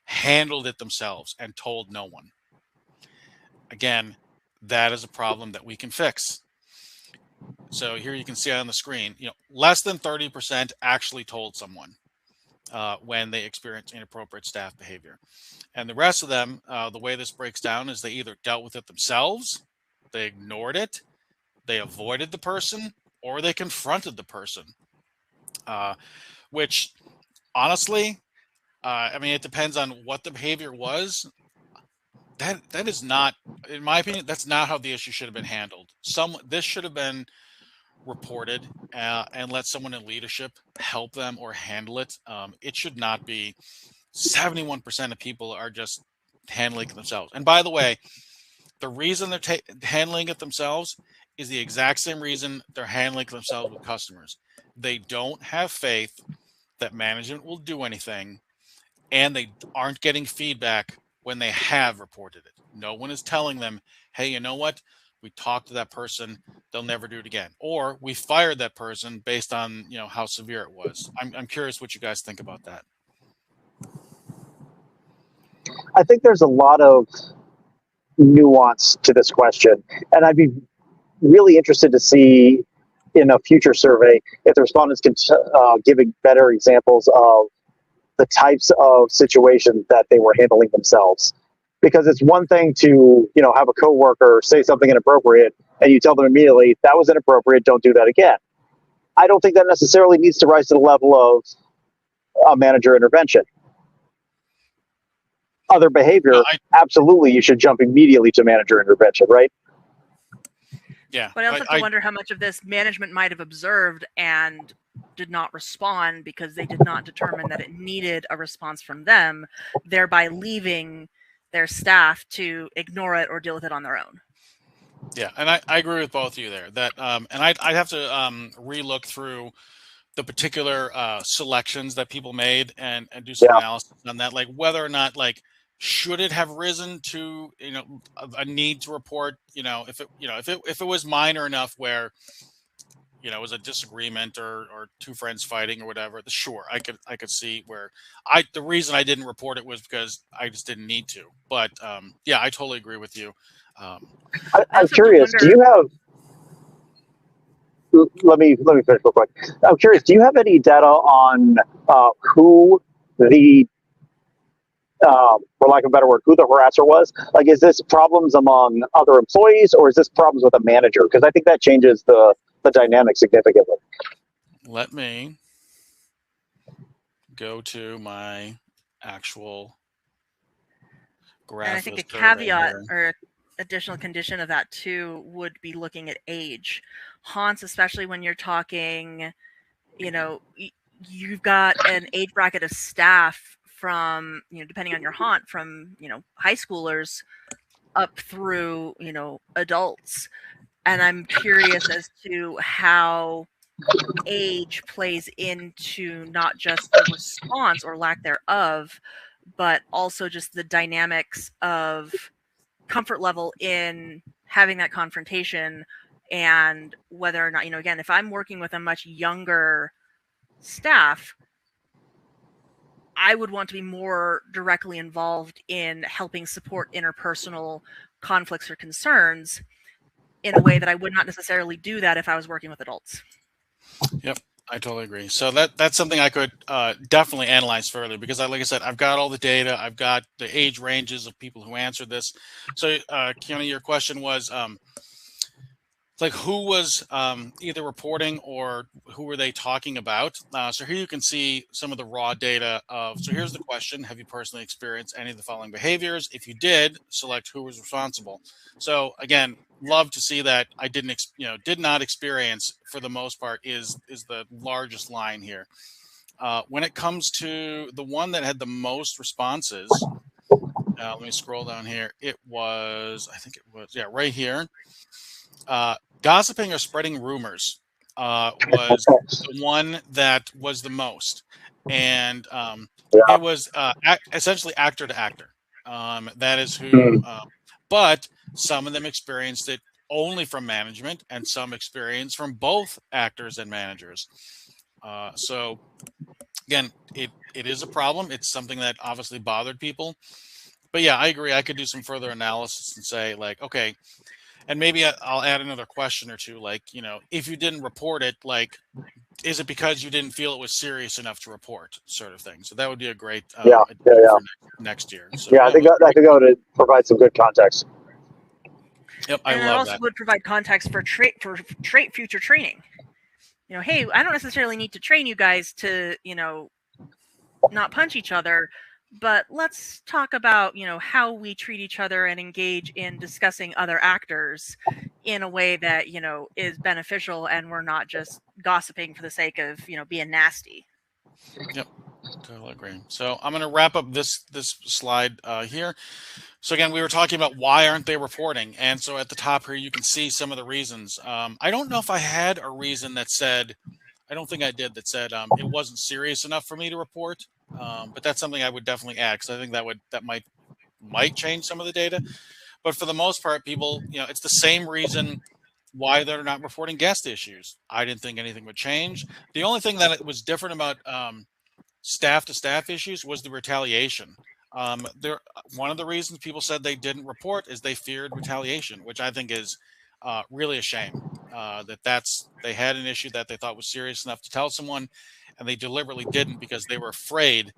handled it themselves and told no one. Again, that is a problem that we can fix. So here you can see on the screen, less than 30% actually told someone when they experienced inappropriate staff behavior. And the rest of them, the way this breaks down is they either dealt with it themselves, they ignored it, they avoided the person, or they confronted the person. Which, honestly, it depends on what the behavior was. That is not, in my opinion, that's not how the issue should have been handled. This should have been reported and let someone in leadership help them or handle it. It should not be 71% of people are just handling it themselves. And by the way, the reason they're handling it themselves is the exact same reason they're handling themselves with customers. They don't have faith that management will do anything, and they aren't getting feedback when they have reported it. No one is telling them, hey, you know what? We talked to that person. They'll never do it again. Or we fired that person based on, how severe it was. I'm curious what you guys think about that. I think there's a lot of nuance to this question, and I'd be really interested to see in a future survey if the respondents can give better examples of the types of situations that they were handling themselves. Because it's one thing to, have a coworker say something inappropriate and you tell them immediately, that was inappropriate, don't do that again. I don't think that necessarily needs to rise to the level of a manager intervention. Other behavior, absolutely, you should jump immediately to manager intervention, right? Yeah. But I also have to wonder how much of this management might have observed and did not respond because they did not determine that it needed a response from them, thereby leaving their staff to ignore it or deal with it on their own. Yeah, and I agree with both of you there. That and I'd have to relook through the particular selections that people made and do some analysis on that, like whether or not should it have risen to a need to report, if it was minor enough where it was a disagreement or two friends fighting or whatever, sure, I could see where the reason I didn't report it was because I just didn't need to. But yeah, I totally agree with you. I'm curious, do you have let me finish real quick. I'm curious, do you have any data on who the for lack of a better word, who the harasser was? Like, is this problems among other employees or is this problems with a manager? Because I think that changes the dynamic significantly. Let me go to my actual graph. And I think a caveat or additional condition of that too would be looking at age. Haunts, especially when you're talking, you've got an age bracket of staff from, depending on your haunt, from, high schoolers up through, adults. And I'm curious as to how age plays into not just the response or lack thereof, but also just the dynamics of comfort level in having that confrontation, and whether or not, again, if I'm working with a much younger staff, I would want to be more directly involved in helping support interpersonal conflicts or concerns in a way that I would not necessarily do that if I was working with adults. Yep, I totally agree. So that's something I could definitely analyze further because, like I said, I've got all the data. I've got the age ranges of people who answered this. So, Kiana, your question was who was either reporting or who were they talking about? So here you can see some of the raw data of, so here's the question: have you personally experienced any of the following behaviors? If you did, select who was responsible. So again, love to see that I did not experience, for the most part, is the largest line here. When it comes to the one that had the most responses, let me scroll down here. I think it was right here. Gossiping or spreading rumors was the one that was the most, and it was essentially actor to actor. That is who, but some of them experienced it only from management, and some experienced from both actors and managers. So again, it is a problem. It's something that obviously bothered people. But yeah, I agree. I could do some further analysis and say, okay, and maybe I'll add another question or two, if you didn't report it, is it because you didn't feel it was serious enough to report, sort of thing. So that would be a great for next year. So, I think that could go to provide some good context. Yep, I love that. And it also would provide context for future training. Hey, I don't necessarily need to train you guys to, not punch each other, but let's talk about, how we treat each other and engage in discussing other actors in a way that, is beneficial, and we're not just gossiping for the sake of, being nasty. Yep. Totally agree. So I'm going to wrap up this slide here. So again, we were talking about why aren't they reporting, and so at the top here you can see some of the reasons. I don't know if I had a reason that said, I don't think I did, that said it wasn't serious enough for me to report. But that's something I would definitely add, because I think that might change some of the data. But for the most part, people, it's the same reason why they're not reporting guest issues. I didn't think anything would change. The only thing that was different about staff to staff issues was the retaliation. One of the reasons people said they didn't report is they feared retaliation, which I think is really a shame. They had an issue that they thought was serious enough to tell someone, and they deliberately didn't because they were afraid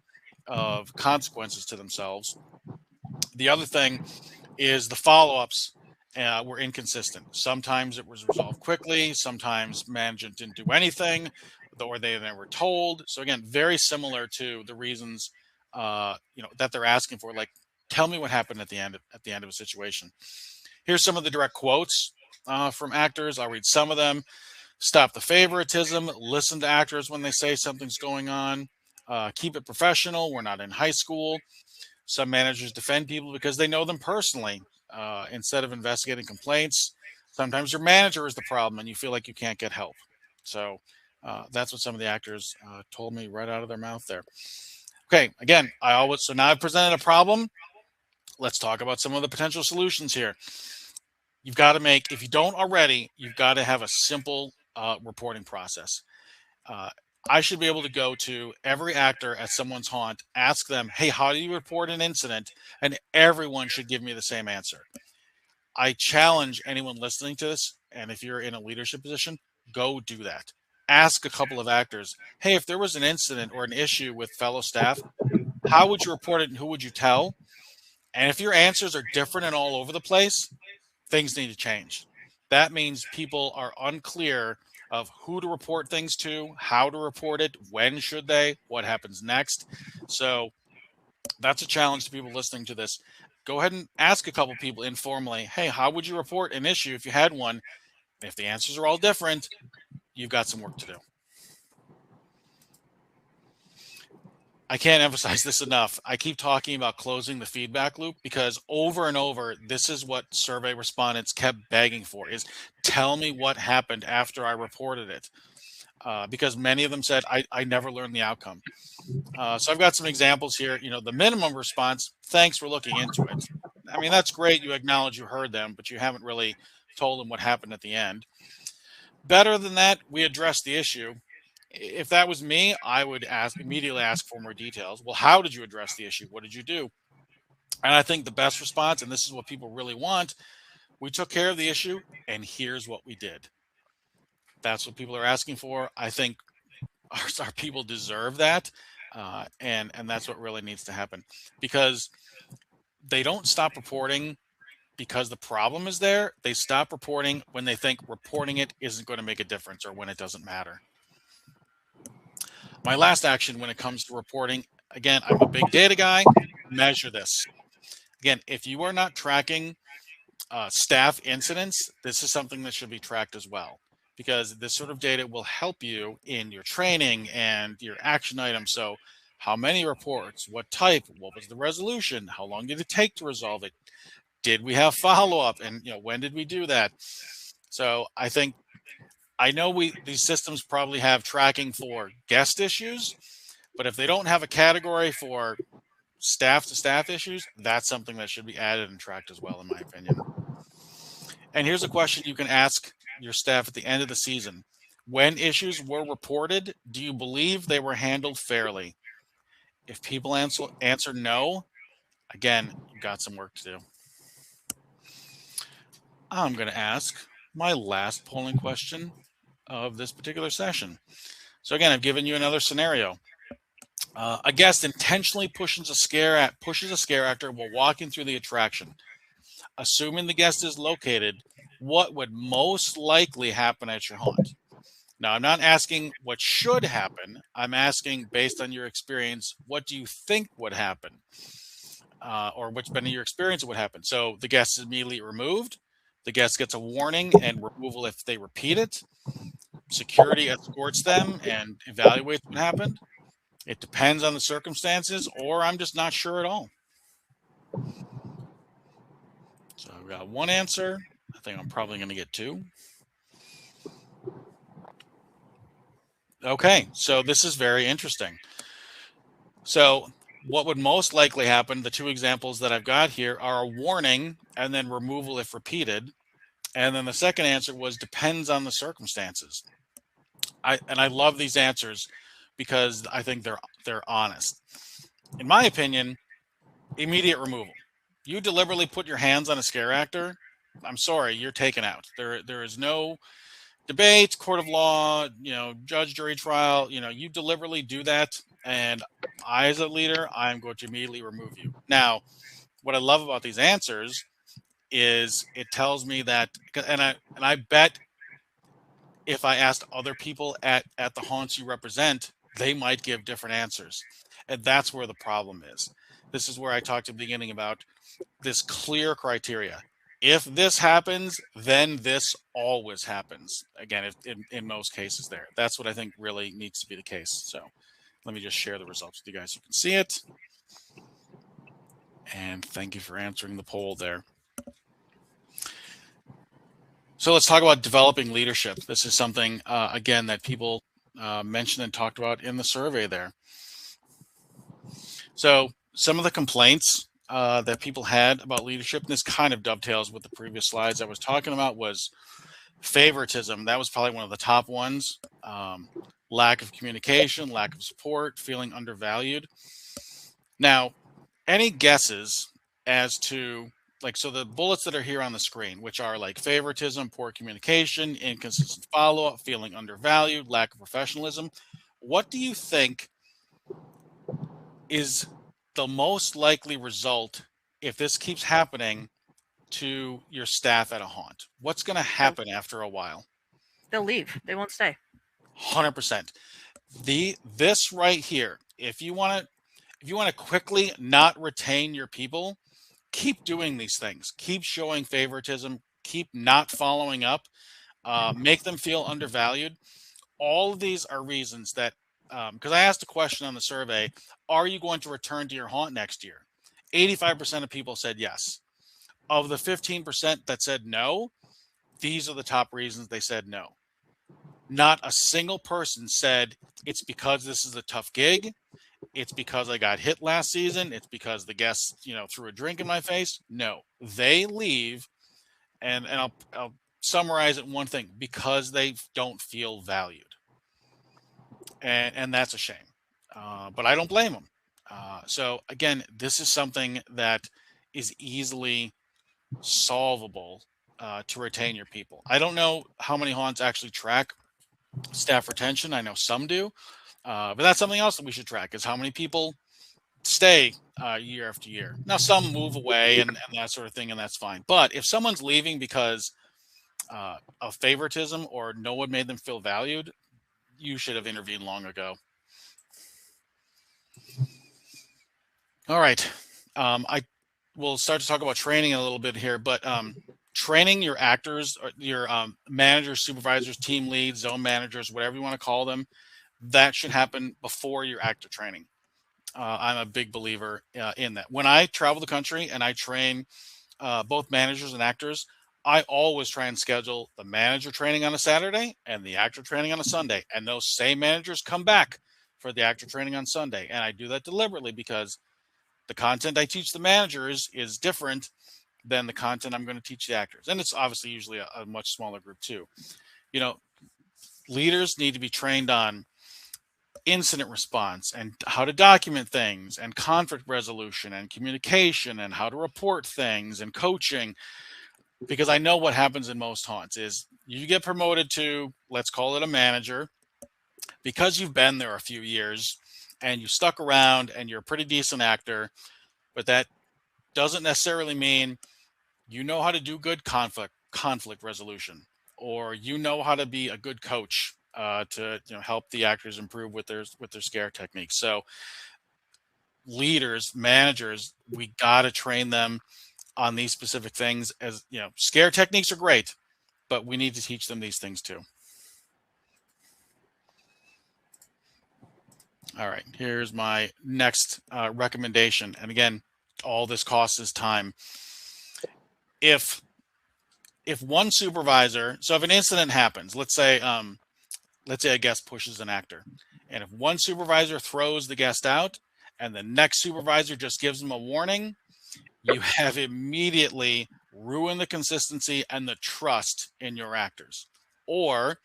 of consequences to themselves. The other thing is the follow-ups were inconsistent. Sometimes it was resolved quickly. Sometimes management didn't do anything, or they were told. So again, very similar to the reasons that they're asking for. Like, tell me what happened at the end of a situation. Here's some of the direct quotes from actors. I'll read some of them. Stop the favoritism. Listen to actors when they say something's going on. Keep it professional. We're not in high school. Some managers defend people because they know them personally instead of investigating complaints. Sometimes your manager is the problem and you feel like you can't get help. So that's what some of the actors told me right out of their mouth there. Okay, again, so now I've presented a problem. Let's talk about some of the potential solutions here. You've got to if you don't already, you've got to have a simple reporting process. I should be able to go to every actor at someone's haunt, ask them, hey, how do you report an incident? And everyone should give me the same answer. I challenge anyone listening to this, and if you're in a leadership position, go do that. Ask a couple of actors, hey, if there was an incident or an issue with fellow staff, how would you report it and who would you tell? And if your answers are different and all over the place, things need to change. That means people are unclear of who to report things to, how to report it, when should they, what happens next. So that's a challenge to people listening to this. Go ahead and ask a couple people informally, hey, how would you report an issue if you had one? If the answers are all different, you've got some work to do. I can't emphasize this enough. I keep talking about closing the feedback loop because over and over, this is what survey respondents kept begging for, is tell me what happened after I reported it. Because many of them said, I never learned the outcome. So I've got some examples here. The minimum response, thanks for looking into it. I mean, that's great. You acknowledge you heard them, but you haven't really told them what happened at the end. Better than that, we addressed the issue. If that was me, I would immediately ask for more details. Well, how did you address the issue? What did you do? And I think the best response, and this is what people really want, we took care of the issue, and here's what we did. That's what people are asking for. I think our people deserve that, and that's what really needs to happen, because they don't stop reporting because the problem is there. They stop reporting when they think reporting it isn't going to make a difference or when it doesn't matter. My last action when it comes to reporting, again, I'm a big data guy, measure this. Again, if you are not tracking staff incidents, this is something that should be tracked as well, because this sort of data will help you in your training and your action items. So how many reports, what type, what was the resolution, how long did it take to resolve it? Did we have follow-up? And when did we do that? So I know these systems probably have tracking for guest issues, but if they don't have a category for staff to staff issues, that's something that should be added and tracked as well, in my opinion. And here's a question you can ask your staff at the end of the season. When issues were reported, do you believe they were handled fairly? If people answer no, again, you've got some work to do. I'm going to ask my last polling question of this particular session. So again, I've given you another scenario. A guest intentionally pushes a scare actor while walking through the attraction. Assuming the guest is located, what would most likely happen at your haunt? Now, I'm not asking what should happen. I'm asking, based on your experience, what do you think would happen? Or what's been your experience of what happened? So the guest is immediately removed. The guest gets a warning and removal if they repeat it. Security escorts them and evaluates what happened. it depends on the circumstances, or I'm just not sure at all. So I've got one answer. I think I'm probably going to get two. Okay, so this is very interesting. So what would most likely happen, the two examples that I've got here are a warning and then removal if repeated. And then the second answer was depends on the circumstances. I love these answers because I think they're honest. In my opinion, immediate removal. You deliberately put your hands on a scare actor, I'm sorry, you're taken out. There is no debate, court of law, judge, jury, trial. You deliberately do that, and I, as a leader, I'm going to immediately remove you. Now, what I love about these answers is it tells me that, and I bet if I asked other people at the haunts you represent, they might give different answers, and that's where the problem is. This is where I talked at the beginning about this clear criteria. If this happens, then this always happens. Again, if, in most cases there. That's what I think really needs to be the case. So let me just share the results with you guys so you can see it. And thank you for answering the poll there. So let's talk about developing leadership. This is something, again, that people mentioned and talked about in the survey there. So some of the complaints that people had about leadership, and this kind of dovetails with the previous slides I was talking about, was favoritism. That was probably one of the top ones. Lack of communication, lack of support, feeling undervalued. Now, any guesses as to, so the bullets that are here on the screen, which are like favoritism, poor communication, inconsistent follow-up, feeling undervalued, lack of professionalism, what do you think is the most likely result if this keeps happening to your staff at a haunt? What's going to happen after a while? They'll leave. They won't stay. 100%. This right here, if you want to quickly not retain your people, keep doing these things. Keep showing favoritism. Keep not following up. Make them feel undervalued. All of these are reasons that, because I asked a question on the survey, are you going to return to your haunt next year? 85% of people said yes. Of the 15% that said no, these are the top reasons they said no. Not a single person said it's because this is a tough gig. It's because I got hit last season. It's because the guests, threw a drink in my face. No, they leave, and I'll summarize it in one thing: because they don't feel valued. And that's a shame, but I don't blame them. So again, this is something that is easily solvable to retain your people. I don't know how many haunts actually track staff retention. I know some do, but that's something else that we should track: is how many people stay year after year. Now, some move away and that sort of thing, and that's fine. But if someone's leaving because of favoritism or no one made them feel valued, you should have intervened long ago. All right. I will start to talk about training a little bit here, but training your actors, your managers, supervisors, team leads, zone managers, whatever you want to call them, that should happen before your actor training. I'm a big believer in that. When I travel the country and I train both managers and actors, I always try and schedule the manager training on a Saturday and the actor training on a Sunday. And those same managers come back for the actor training on Sunday. And I do that deliberately because the content I teach the managers is different than the content I'm going to teach the actors. And it's obviously usually a much smaller group too. Leaders need to be trained on incident response and how to document things and conflict resolution and communication and how to report things and coaching. Because I know what happens in most haunts is you get promoted to, let's call it a manager, because you've been there a few years and you stuck around and you're a pretty decent actor, but that doesn't necessarily mean you know how to do good conflict resolution, or you know how to be a good coach to help the actors improve with their scare techniques. So leaders, managers, we got to train them on these specific things. As scare techniques are great, but we need to teach them these things too. All right, here's my next recommendation. And again, all this costs is time. If one supervisor, so if an incident happens, let's say a guest pushes an actor, and if one supervisor throws the guest out and the next supervisor just gives them a warning, you have immediately ruined the consistency and the trust in your actors. Or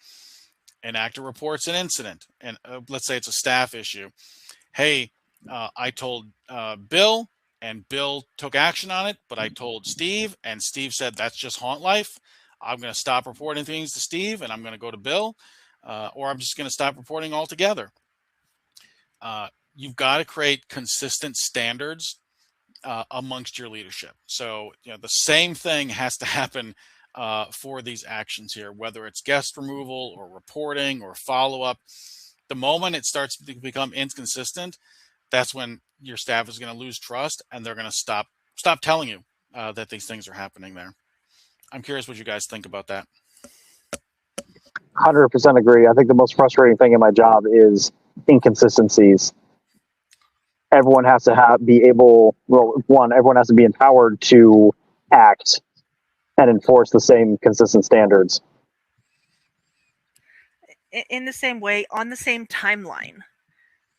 an actor reports an incident, and let's say it's a staff issue. Hey, I told Bill, and Bill took action on it, but I told Steve, and Steve said that's just haunt life. I'm going to stop reporting things to Steve, and I'm going to go to Bill, or I'm just going to stop reporting altogether. You've got to create consistent standards amongst your leadership. So, the same thing has to happen for these actions here, whether it's guest removal or reporting or follow-up. The moment it starts to become inconsistent, that's when your staff is going to lose trust, and they're going to stop telling you that these things are happening there. I'm curious what you guys think about that. 100% agree. I think the most frustrating thing in my job is inconsistencies. Everyone has to everyone has to be empowered to act and enforce the same consistent standards. In the same way, on the same timeline.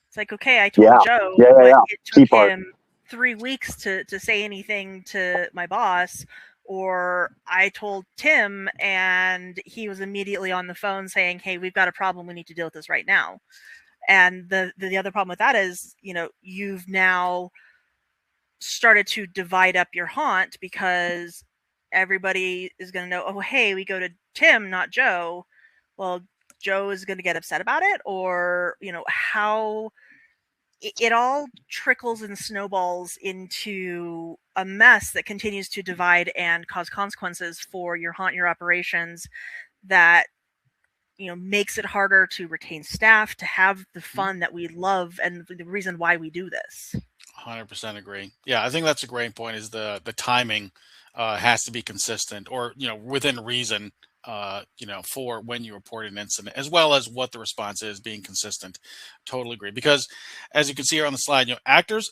It's like, okay, I told Joe, but it took him 3 weeks to say anything to my boss, or I told Tim and he was immediately on the phone saying, hey, we've got a problem. We need to deal with this right now. And the other problem with that is, you've now started to divide up your haunt because everybody is going to know, oh, hey, we go to Tim, not Joe. Well, Joe is going to get upset about it, or, how it all trickles and snowballs into a mess that continues to divide and cause consequences for your haunt, your operations, that makes it harder to retain staff, to have the fun that we love and the reason why we do this. 100% agree. Yeah, I think that's a great point, is the timing has to be consistent, or, within reason, for when you report an incident, as well as what the response is, being consistent. Totally agree. Because as you can see here on the slide, actors,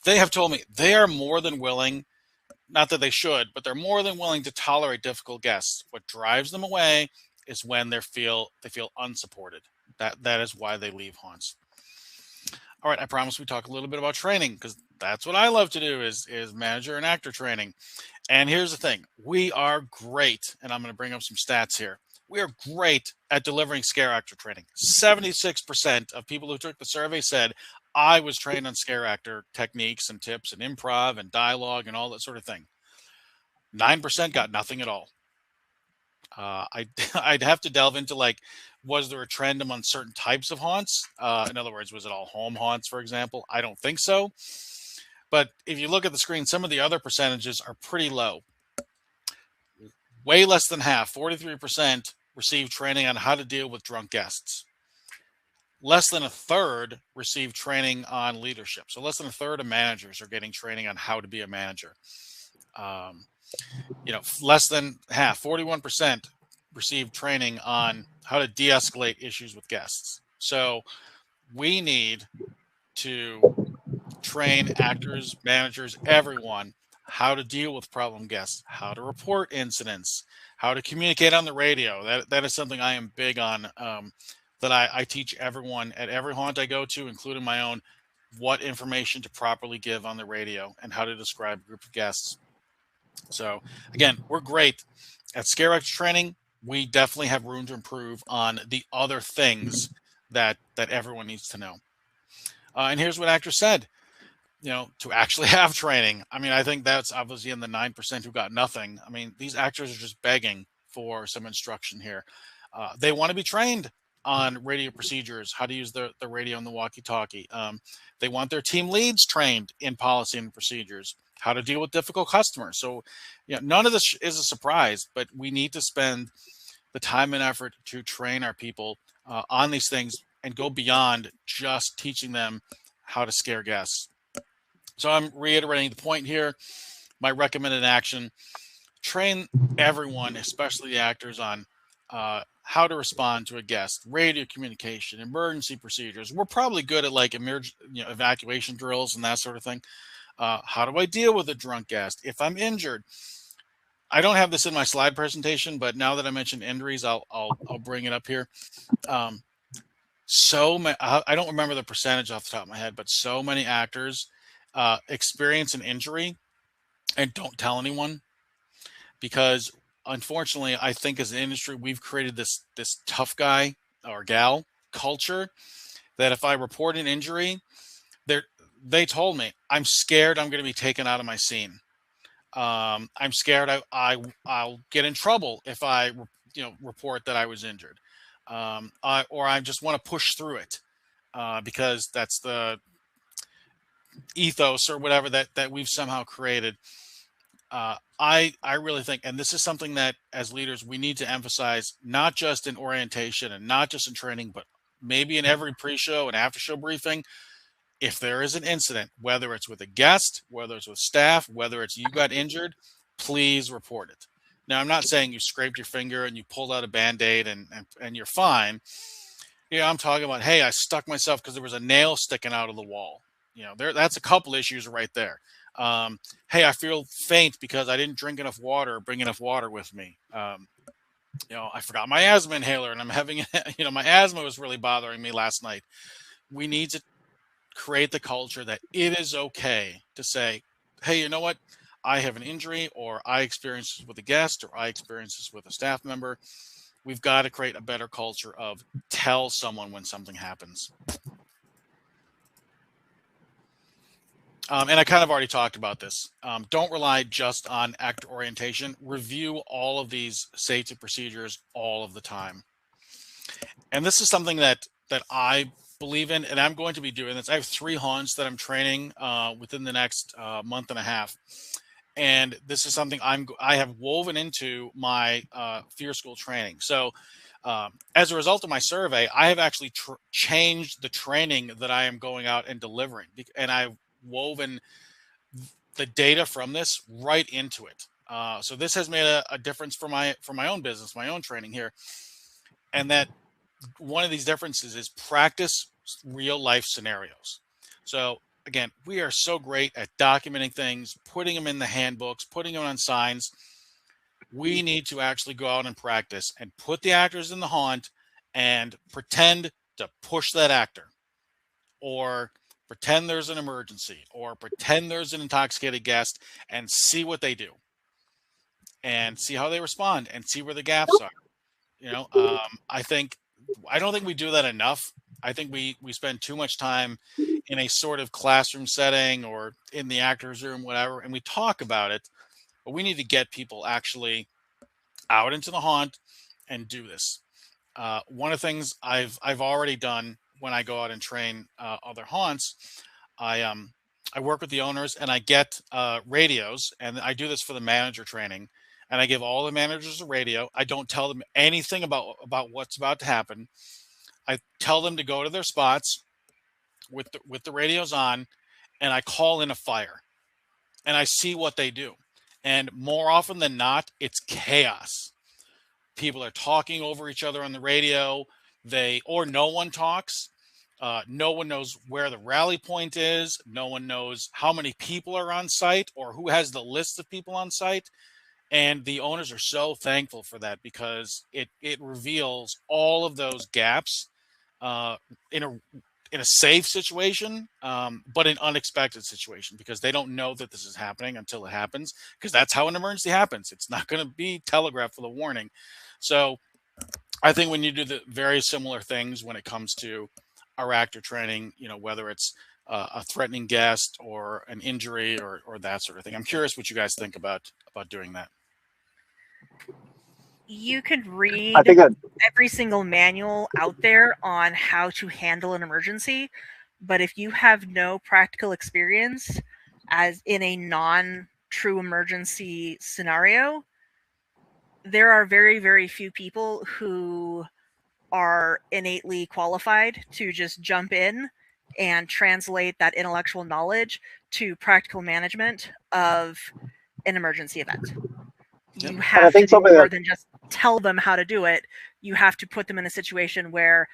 they have told me they are more than willing, not that they should, but they're more than willing to tolerate difficult guests. What drives them away is when they feel unsupported. That is why they leave haunts. All right, I promise we talk a little bit about training, because that's what I love to do is manager and actor training. And here's the thing, we are great, and I'm going to bring up some stats here. We are great at delivering scare actor training. 76% of people who took the survey said, I was trained on scare actor techniques and tips and improv and dialogue and all that sort of thing. 9% got nothing at all. I'd have to delve into, was there a trend among certain types of haunts? In other words, was it all home haunts, for example? I don't think so. But if you look at the screen, some of the other percentages are pretty low. Way less than half, 43%, received training on how to deal with drunk guests. Less than a third received training on leadership. So less than a third of managers are getting training on how to be a manager. Less than half, 41%, received training on how to de-escalate issues with guests. So we need to train actors, managers, everyone, how to deal with problem guests, how to report incidents, how to communicate on the radio. That is something I am big on, that I teach everyone at every haunt I go to, including my own, what information to properly give on the radio and how to describe a group of guests. So again, we're great at scare actor training. We definitely have room to improve on the other things that everyone needs to know. And here's what actors said, to actually have training. I mean, I think that's obviously in the 9% who got nothing. I mean, these actors are just begging for some instruction here. They want to be trained on radio procedures, how to use the radio and the walkie-talkie. They want their team leads trained in policy and procedures, how to deal with difficult customers. So, none of this is a surprise, but we need to spend the time and effort to train our people on these things and go beyond just teaching them how to scare guests. So I'm reiterating the point here. My recommended action: train everyone, especially the actors, on how to respond to a guest, radio communication, emergency procedures. We're probably good at like evacuation drills and that sort of thing. How do I deal with a drunk guest if I'm injured? I don't have this in my slide presentation, but now that I mentioned injuries, I'll bring it up here. I don't remember the percentage off the top of my head, but so many actors experience an injury and don't tell anyone, because unfortunately, I think as an industry, we've created this tough guy or gal culture that if I report an injury, they told me, I'm scared I'm going to be taken out of my scene. I'm scared I'll get in trouble if I report that I was injured, or I just want to push through it because that's the ethos or whatever that we've somehow created. I really think, and this is something that as leaders we need to emphasize, not just in orientation and not just in training, but maybe in every pre-show and after-show briefing. If there is an incident, whether it's with a guest, whether it's with staff, whether it's you got injured, please report it. Now, I'm not saying you scraped your finger and you pulled out a Band-Aid and you're fine. I'm talking about, hey, I stuck myself because there was a nail sticking out of the wall. That's a couple issues right there. Hey, I feel faint because I didn't drink enough water or bring enough water with me. I forgot my asthma inhaler and I'm having, my asthma was really bothering me last night. We need to create the culture that it is okay to say, hey, you know what? I have an injury, or I experienced this with a guest, or I experienced this with a staff member. We've got to create a better culture of tell someone when something happens. And I kind of already talked about this. Don't rely just on actor orientation. Review all of these safety procedures all of the time. And this is something that I believe in, and I'm going to be doing this. I have 3 haunts that I'm training within the next month and a half, and this is something I have woven into my fear school training. So as a result of my survey, I have actually changed the training that I am going out and delivering, and I've woven the data from this right into it. So this has made a difference for my own business, my own training here, and that one of these differences is practice real life scenarios. So again, we are so great at documenting things, putting them in the handbooks, putting them on signs. We need to actually go out and practice and put the actors in the haunt and pretend to push that actor, or pretend there's an emergency, or pretend there's an intoxicated guest, and see what they do and see how they respond and see where the gaps are. I don't think we do that enough. I think we spend too much time in a sort of classroom setting or in the actor's room, whatever, and we talk about it, but we need to get people actually out into the haunt and do this. One of the things I've already done when I go out and train other haunts, I work with the owners and I get radios, and I do this for the manager training. And I give all the managers a radio. I don't tell them anything about what's about to happen. I tell them to go to their spots with the radios on, and I call in a fire. And I see what they do. And more often than not, it's chaos. People are talking over each other on the radio. Or no one talks. No one knows where the rally point is. No one knows how many people are on site or who has the list of people on site. And the owners are so thankful for that, because it reveals all of those gaps in a safe situation, but an unexpected situation, because they don't know that this is happening until it happens, because that's how an emergency happens. It's not going to be telegraphed with a warning. So I think when you do the very similar things when it comes to our actor training, whether it's a threatening guest or an injury or that sort of thing. I'm curious what you guys think about doing that. You could read every single manual out there on how to handle an emergency, but if you have no practical experience as in a non-true emergency scenario, there are very, very few people who are innately qualified to just jump in and translate that intellectual knowledge to practical management of an emergency event. You have to do more than just tell them how to do it. You have to put them in a situation where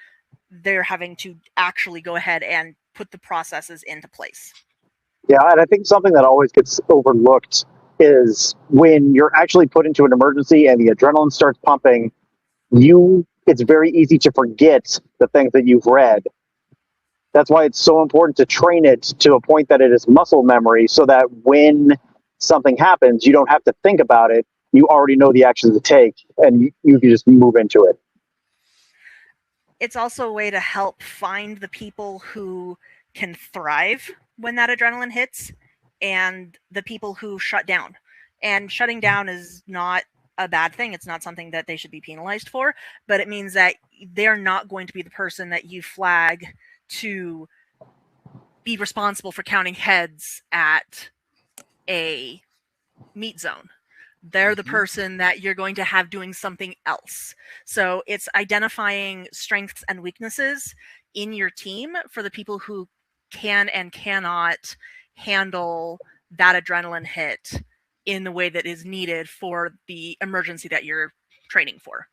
they're having to actually go ahead and put the processes into place. Yeah, and I think something that always gets overlooked is when you're actually put into an emergency and the adrenaline starts pumping, it's very easy to forget the things that you've read. That's why it's so important to train it to a point that it is muscle memory, so that when something happens, you don't have to think about it. You already know the actions to take, and you can just move into it. It's also a way to help find the people who can thrive when that adrenaline hits and the people who shut down. And shutting down is not a bad thing. It's not something that they should be penalized for, but it means that they're not going to be the person that you flag to be responsible for counting heads at a meat zone. They're the person that you're going to have doing something else. So it's identifying strengths and weaknesses in your team for the people who can and cannot handle that adrenaline hit in the way that is needed for the emergency that you're training for.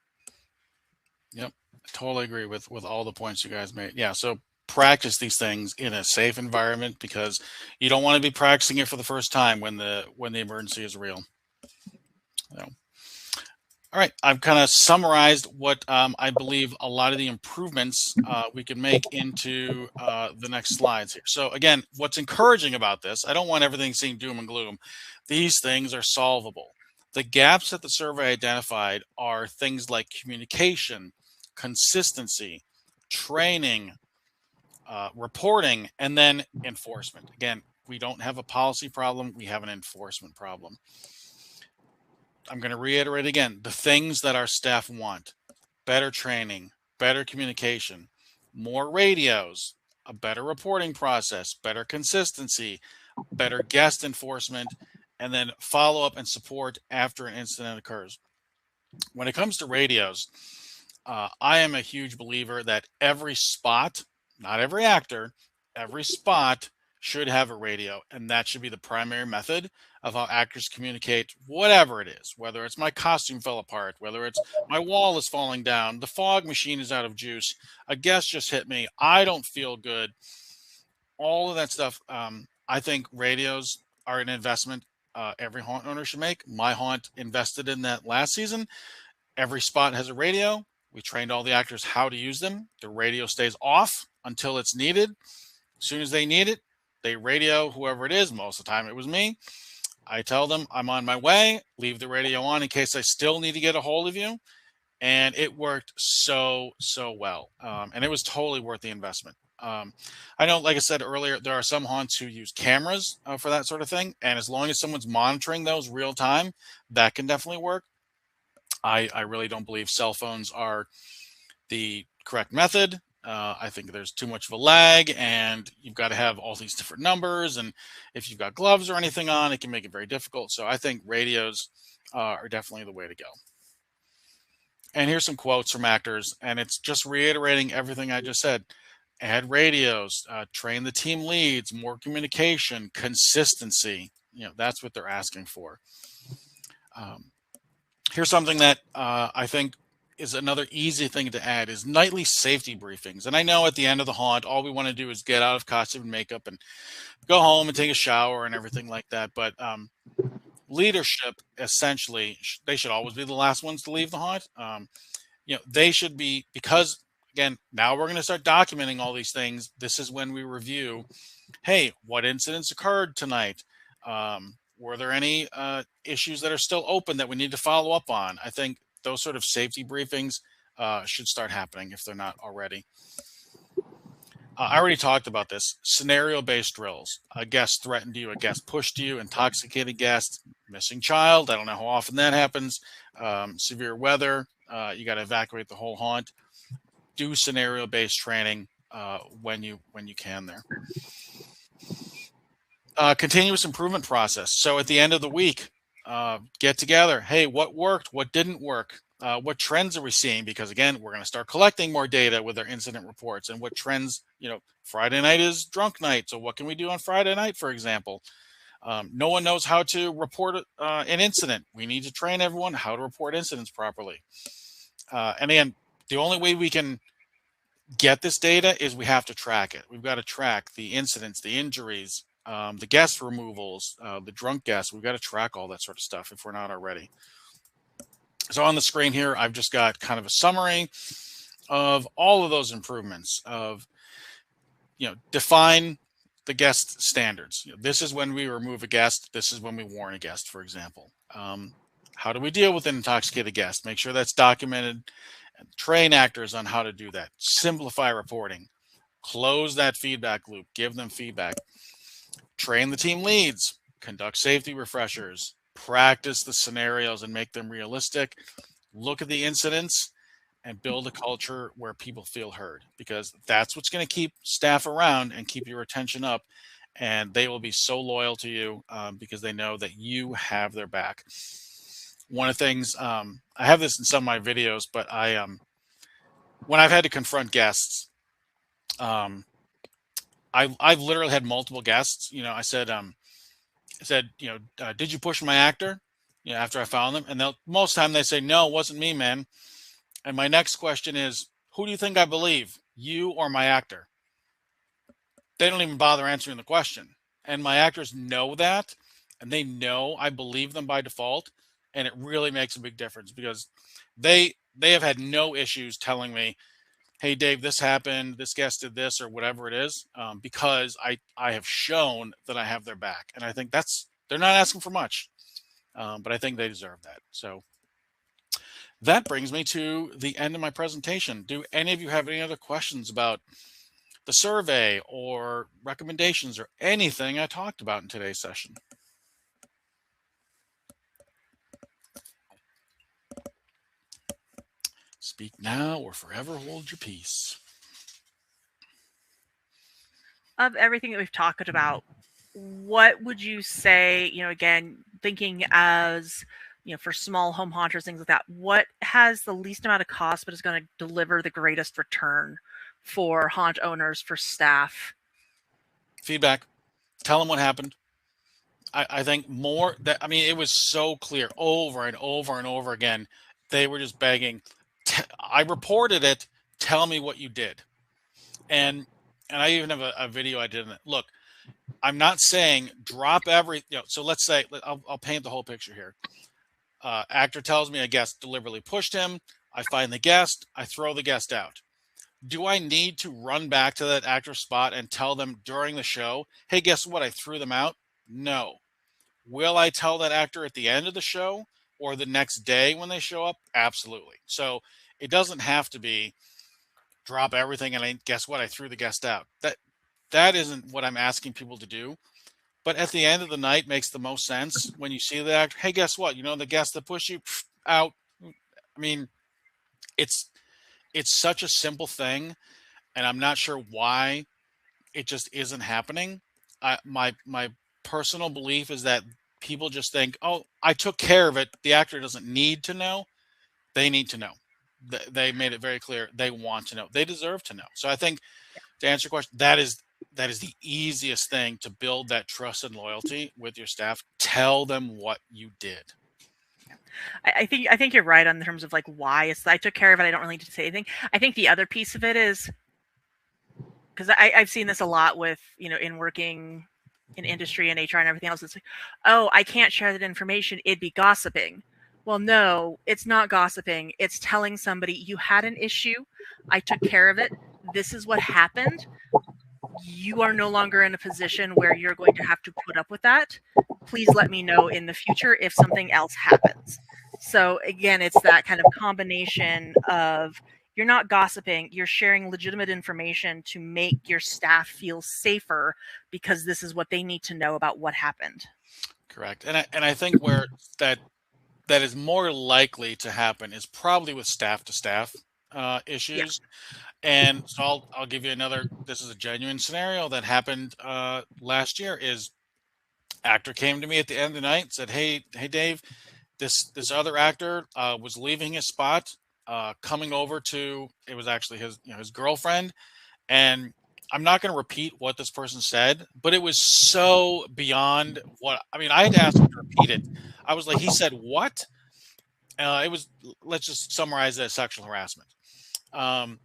Yep, totally agree with all the points you guys made. Yeah, so practice these things in a safe environment, because you don't want to be practicing it for the first time when the emergency is real. So, all right, I've kind of summarized what I believe a lot of the improvements we can make into the next slides here. So again, what's encouraging about this, I don't want everything seeing doom and gloom. These things are solvable. The gaps that the survey identified are things like communication, consistency, training, reporting, and then enforcement. Again, we don't have a policy problem, we have an enforcement problem. I'm going to reiterate again, the things that our staff want: better training, better communication, more radios, a better reporting process, better consistency, better guest enforcement, and then follow up and support after an incident occurs. When it comes to radios, I am a huge believer that every spot, not every actor, every spot should have a radio, and that should be the primary method of how actors communicate, whatever it is, whether it's my costume fell apart, whether it's my wall is falling down, the fog machine is out of juice, a guest just hit me, I don't feel good, all of that stuff. I think radios are an investment every haunt owner should make. My haunt invested in that last season. Every spot has a radio. We trained all the actors how to use them. The radio stays off until it's needed. As soon as they need it, they radio whoever it is. Most of the time it was me. I tell them I'm on my way, leave the radio on in case I still need to get a hold of you. And it worked so well. And it was totally worth the investment. I know, like I said earlier, there are some haunts who use cameras for that sort of thing. And as long as someone's monitoring those real time, that can definitely work. I really don't believe cell phones are the correct method. I think there's too much of a lag, and you've got to have all these different numbers. And if you've got gloves or anything on, it can make it very difficult. So I think radios are definitely the way to go. And here's some quotes from actors, and it's just reiterating everything I just said. Add radios, train the team leads, more communication, consistency. That's what they're asking for. Here's something that I think is another easy thing to add is nightly safety briefings. And I know at the end of the haunt, all we want to do is get out of costume and makeup and go home and take a shower and everything like that. But leadership, essentially, they should always be the last ones to leave the haunt. They should be, because again, now we're going to start documenting all these things. This is when we review, hey, what incidents occurred tonight? Were there any issues that are still open that we need to follow up on? I think those sort of safety briefings should start happening if they're not already. I already talked about this. Scenario-based drills. A guest threatened you, a guest pushed you, intoxicated guest, missing child. I don't know how often that happens. Severe weather. You got to evacuate the whole haunt. Do scenario-based training when you can there. Continuous improvement process. So at the end of the week, get together. Hey, what worked? What didn't work? What trends are we seeing? Because again, we're going to start collecting more data with our incident reports, and what trends, Friday night is drunk night. So what can we do on Friday night, for example? No one knows how to report an incident. We need to train everyone how to report incidents properly. And again, the only way we can get this data is we have to track it. We've got to track the incidents, the injuries, the guest removals, the drunk guests. We've got to track all that sort of stuff if we're not already. So on the screen here, I've just got kind of a summary of all of those improvements of, define the guest standards. This is when we remove a guest. This is when we warn a guest, for example. How do we deal with an intoxicated guest? Make sure that's documented. Train actors on how to do that. Simplify reporting. Close that feedback loop. Give them feedback. Train the team leads. Conduct safety refreshers. Practice the scenarios and make them realistic. Look at the incidents and build a culture where people feel heard, because that's what's going to keep staff around and keep your retention up. And they will be so loyal to you because they know that you have their back. One of the things, I have this in some of my videos, but when I've had to confront guests, I've literally had multiple guests. I said, did you push my actor? After I found them, and most of the time they say, no, it wasn't me, man. And my next question is, who do you think I believe, you or my actor? They don't even bother answering the question. And my actors know that, and they know I believe them by default. And it really makes a big difference because they have had no issues telling me, hey, Dave, this happened, this guest did this, or whatever it is, because I have shown that I have their back. And I think they're not asking for much, but I think they deserve that. So that brings me to the end of my presentation. Do any of you have any other questions about the survey or recommendations or anything I talked about in today's session? Speak now or forever hold your peace. Of everything that we've talked about, what would you say, again, thinking as, for small home haunters, things like that, what has the least amount of cost but is going to deliver the greatest return for haunt owners, for staff? Feedback. Tell them what happened. I think more that, it was so clear over and over and over again. They were just begging, I reported it. Tell me what you did. And I even have a video I did. Look, I'm not saying drop so let's say, I'll paint the whole picture here. Actor tells me a guest deliberately pushed him. I find the guest. I throw the guest out. Do I need to run back to that actor's spot and tell them during the show, hey, guess what? I threw them out? No. Will I tell that actor at the end of the show or the next day when they show up? Absolutely. So it doesn't have to be drop everything and guess what? I threw the guest out. That isn't what I'm asking people to do. But at the end of the night makes the most sense when you see the actor. Hey, guess what? The guest that pushed you out. It's such a simple thing, and I'm not sure why it just isn't happening. My personal belief is that people just think, oh, I took care of it. The actor doesn't need to know. They need to know. They made it very clear. They want to know. They deserve to know. So I think to answer your question, that is the easiest thing to build that trust and loyalty with your staff. Tell them what you did. I think you're right on terms of why I took care of it. I don't really need to say anything. I think the other piece of it is because I've seen this a lot with, in working in industry and HR and everything else. It's oh, I can't share that information. It'd be gossiping. Well, no, it's not gossiping. It's telling somebody you had an issue. I took care of it. This is what happened. You are no longer in a position where you're going to have to put up with that. Please let me know in the future if something else happens. So again, it's that kind of combination of you're not gossiping, you're sharing legitimate information to make your staff feel safer because this is what they need to know about what happened. Correct. And I think where that is more likely to happen is probably with staff to staff issues. Yeah. And so I'll give you another, this is a genuine scenario that happened last year. Is actor came to me at the end of the night and said, hey Dave, this other actor was leaving his spot, coming over to, it was actually his girlfriend, and I'm not going to repeat what this person said, but it was so beyond what, I mean, I had to ask him to repeat it. I was like, he said what? It was, let's just summarize it as sexual harassment. And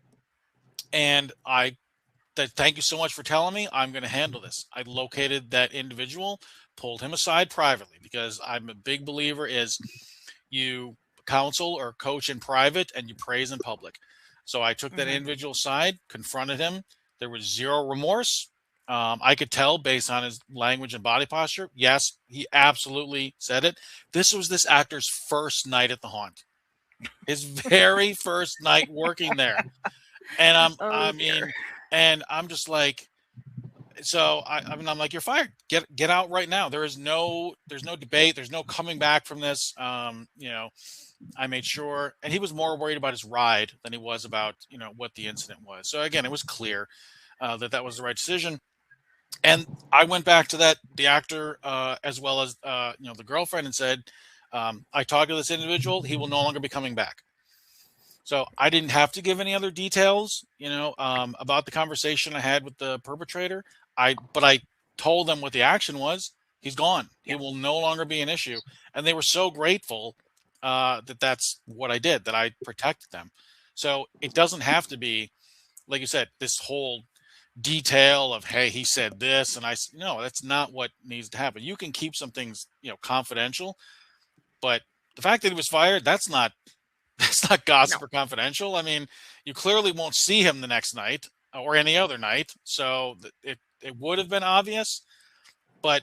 thank you so much for telling me. I'm going to handle this. I located that individual, pulled him aside privately, because I'm a big believer is you counsel or coach in private and you praise in public. So I took that individual aside, confronted him. There was zero remorse. I could tell based on his language and body posture. Yes, he absolutely said it. This was this actor's first night at the haunt. His very first night working there. And and I'm just like, so I'm like, you're fired. Get out right now. There's no debate. There's no coming back from this. I made sure, and he was more worried about his ride than he was about, what the incident was. So again, it was clear that was the right decision. And I went back to the actor, as well as, the girlfriend, and said, I talked to this individual. He will no longer be coming back. So I didn't have to give any other details, about the conversation I had with the perpetrator. But I told them what the action was. He's gone. He will no longer be an issue. And they were so grateful that's what I did, that I protected them. So it doesn't have to be, like you said, this whole detail of, hey, he said this, and no, that's not what needs to happen. You can keep some things, confidential, but the fact that he was fired, that's not gossip or confidential. I mean, you clearly won't see him the next night or any other night. So it would have been obvious, but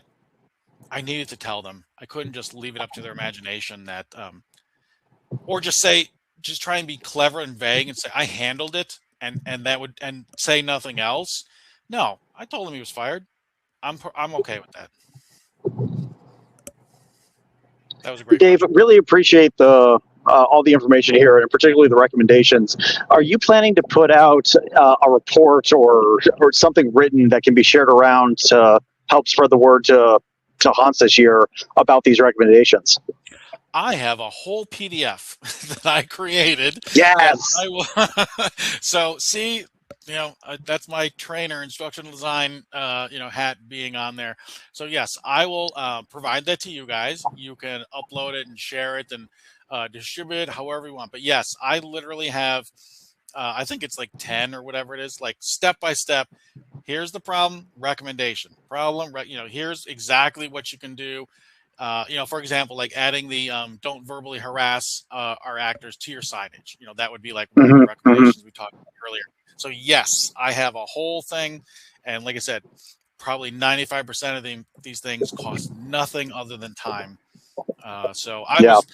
I needed to tell them. I couldn't just leave it up to their imagination or just try and be clever and vague and say, I handled it and say nothing else. No, I told him he was fired. I'm okay with that. That was a great Dave, question. Really appreciate all the information here, and particularly the recommendations. Are you planning to put out a report or something written that can be shared around to help spread the word to haunts this year about these recommendations? I have a whole PDF that I created. Yes. So see, that's my trainer, instructional design, hat being on there. So yes, I will provide that to you guys. You can upload it and share it and distribute it however you want. But yes, I literally have, I think it's like 10 or whatever it is, like step by step. Here's the problem, recommendation, here's exactly what you can do. For example, like adding the don't verbally harass our actors to your signage. That would be like one of the recommendations we talked about earlier. So yes, I have a whole thing. And like I said, probably 95% of these things cost nothing other than time. So I was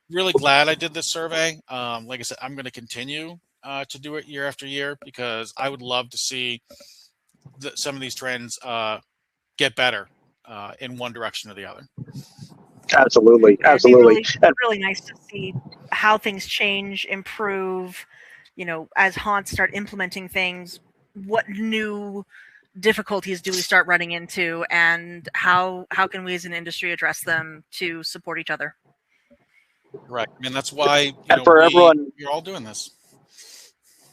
really glad I did this survey. Like I said, I'm going to continue to do it year after year, because I would love to see some of these trends get better in one direction or the other. Absolutely. It'd be really nice to see how things change, improve, as haunts start implementing things, what new difficulties do we start running into, and how can we as an industry address them to support each other? Right. I mean, that's why you're all doing this.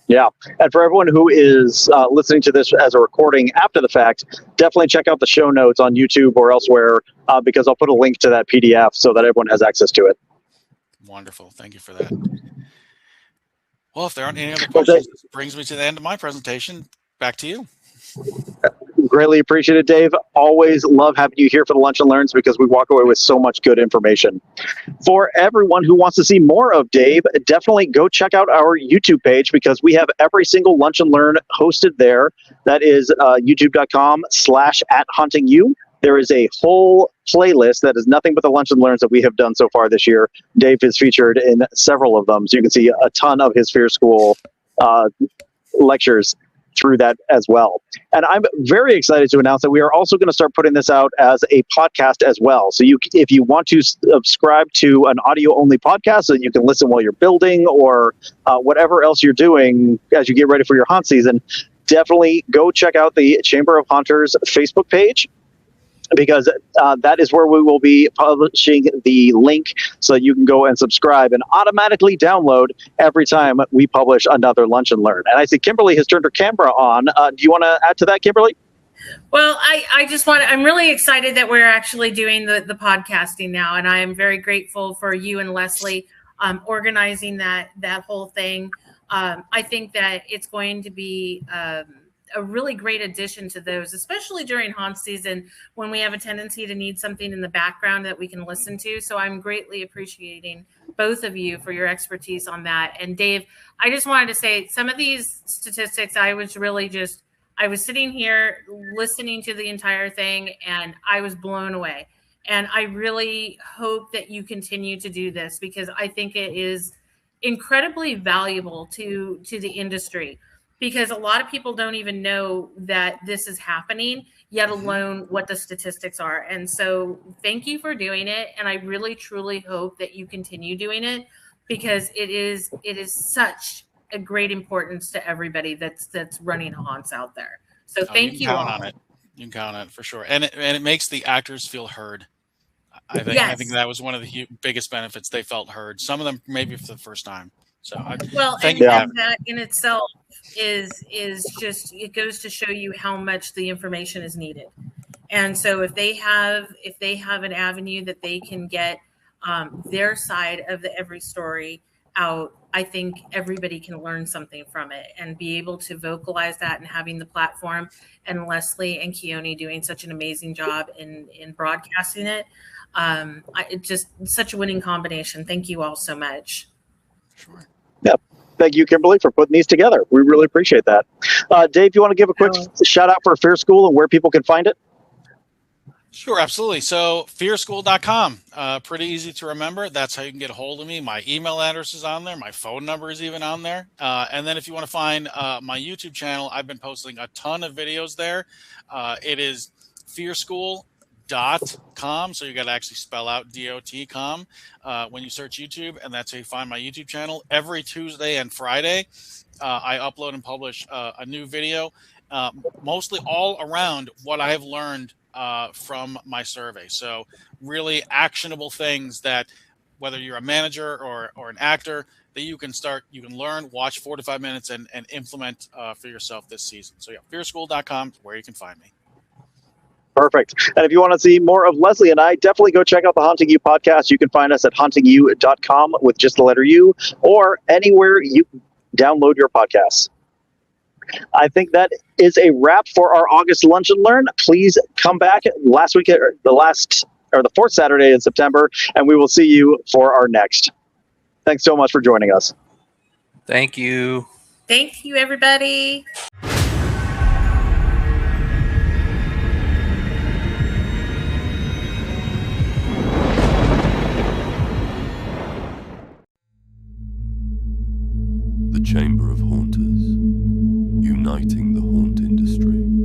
Yeah. And for everyone who is listening to this as a recording after the fact, definitely check out the show notes on YouTube or elsewhere, because I'll put a link to that PDF so that everyone has access to it. Wonderful. Thank you for that. Well, if there aren't any other questions, this brings me to the end of my presentation. Back to you. Greatly appreciate it, Dave. Always love having you here for the Lunch and Learns, because we walk away with so much good information. For everyone who wants to see more of Dave, definitely go check out our YouTube page, because we have every single Lunch and Learn hosted there. That is youtube.com/@hauntingyou. There is a whole playlist that is nothing but the Lunch and Learns that we have done so far this year. Dave is featured in several of them, so you can see a ton of his Fear School lectures through that as well. And I'm very excited to announce that we are also going to start putting this out as a podcast as well. So if you want to subscribe to an audio-only podcast so that you can listen while you're building or whatever else you're doing as you get ready for your haunt season, definitely go check out the Chamber of Haunters Facebook page. because that is where we will be publishing the link so you can go and subscribe and automatically download every time we publish another Lunch and Learn. And I see Kimberly has turned her camera on. Do you want to add to that, Kimberly? Well, I just want to, I'm really excited that we're actually doing the podcasting now. And I am very grateful for you and Leslie organizing that whole thing. I think that it's going to be a really great addition to those, especially during haunt season when we have a tendency to need something in the background that we can listen to. So I'm greatly appreciating both of you for your expertise on that. And Dave, I just wanted to say some of these statistics, I was sitting here listening to the entire thing and I was blown away. And I really hope that you continue to do this because I think it is incredibly valuable to the industry. Because a lot of people don't even know that this is happening, yet alone what the statistics are. And so thank you for doing it. And I really, truly hope that you continue doing it because it is such a great importance to everybody that's running haunts out there. So thank you all. On it. You can count on it for sure. And it makes the actors feel heard. I think that was one of the biggest benefits. They felt heard. Some of them maybe for the first time. So that in itself is just, it goes to show you how much the information is needed. And so if they have an avenue that they can get their side of every story out, I think everybody can learn something from it and be able to vocalize that, and having the platform, and Leslie and Keone doing such an amazing job in broadcasting it. It's just such a winning combination. Thank you all so much. Sure. Yep. Thank you, Kimberly, for putting these together. We really appreciate that. Dave, you want to give a quick shout out for Fear School and where people can find it? Sure, absolutely. So fearschool.com, pretty easy to remember. That's how you can get a hold of me. My email address is on there. My phone number is even on there. And then if you want to find my YouTube channel, I've been posting a ton of videos there. It is fearschool.com. So you got to actually spell out .com when you search YouTube, and that's how you find my YouTube channel. Every Tuesday and Friday, I upload and publish a new video, mostly all around what I have learned from my survey. So really actionable things that whether you're a manager or an actor, that you can learn, watch 4 to 5 minutes and implement for yourself this season. So yeah, fearschool.com is where you can find me. Perfect. And if you want to see more of Leslie and I, definitely go check out the Haunting You podcast. You can find us at hauntingyou.com with just the letter U, or anywhere you download your podcasts. I think that is a wrap for our August Lunch and Learn. Please come back the fourth Saturday in September, and we will see you for our next. Thanks so much for joining us. Thank you. Thank you, everybody. The Chamber of Haunters, uniting the haunt industry.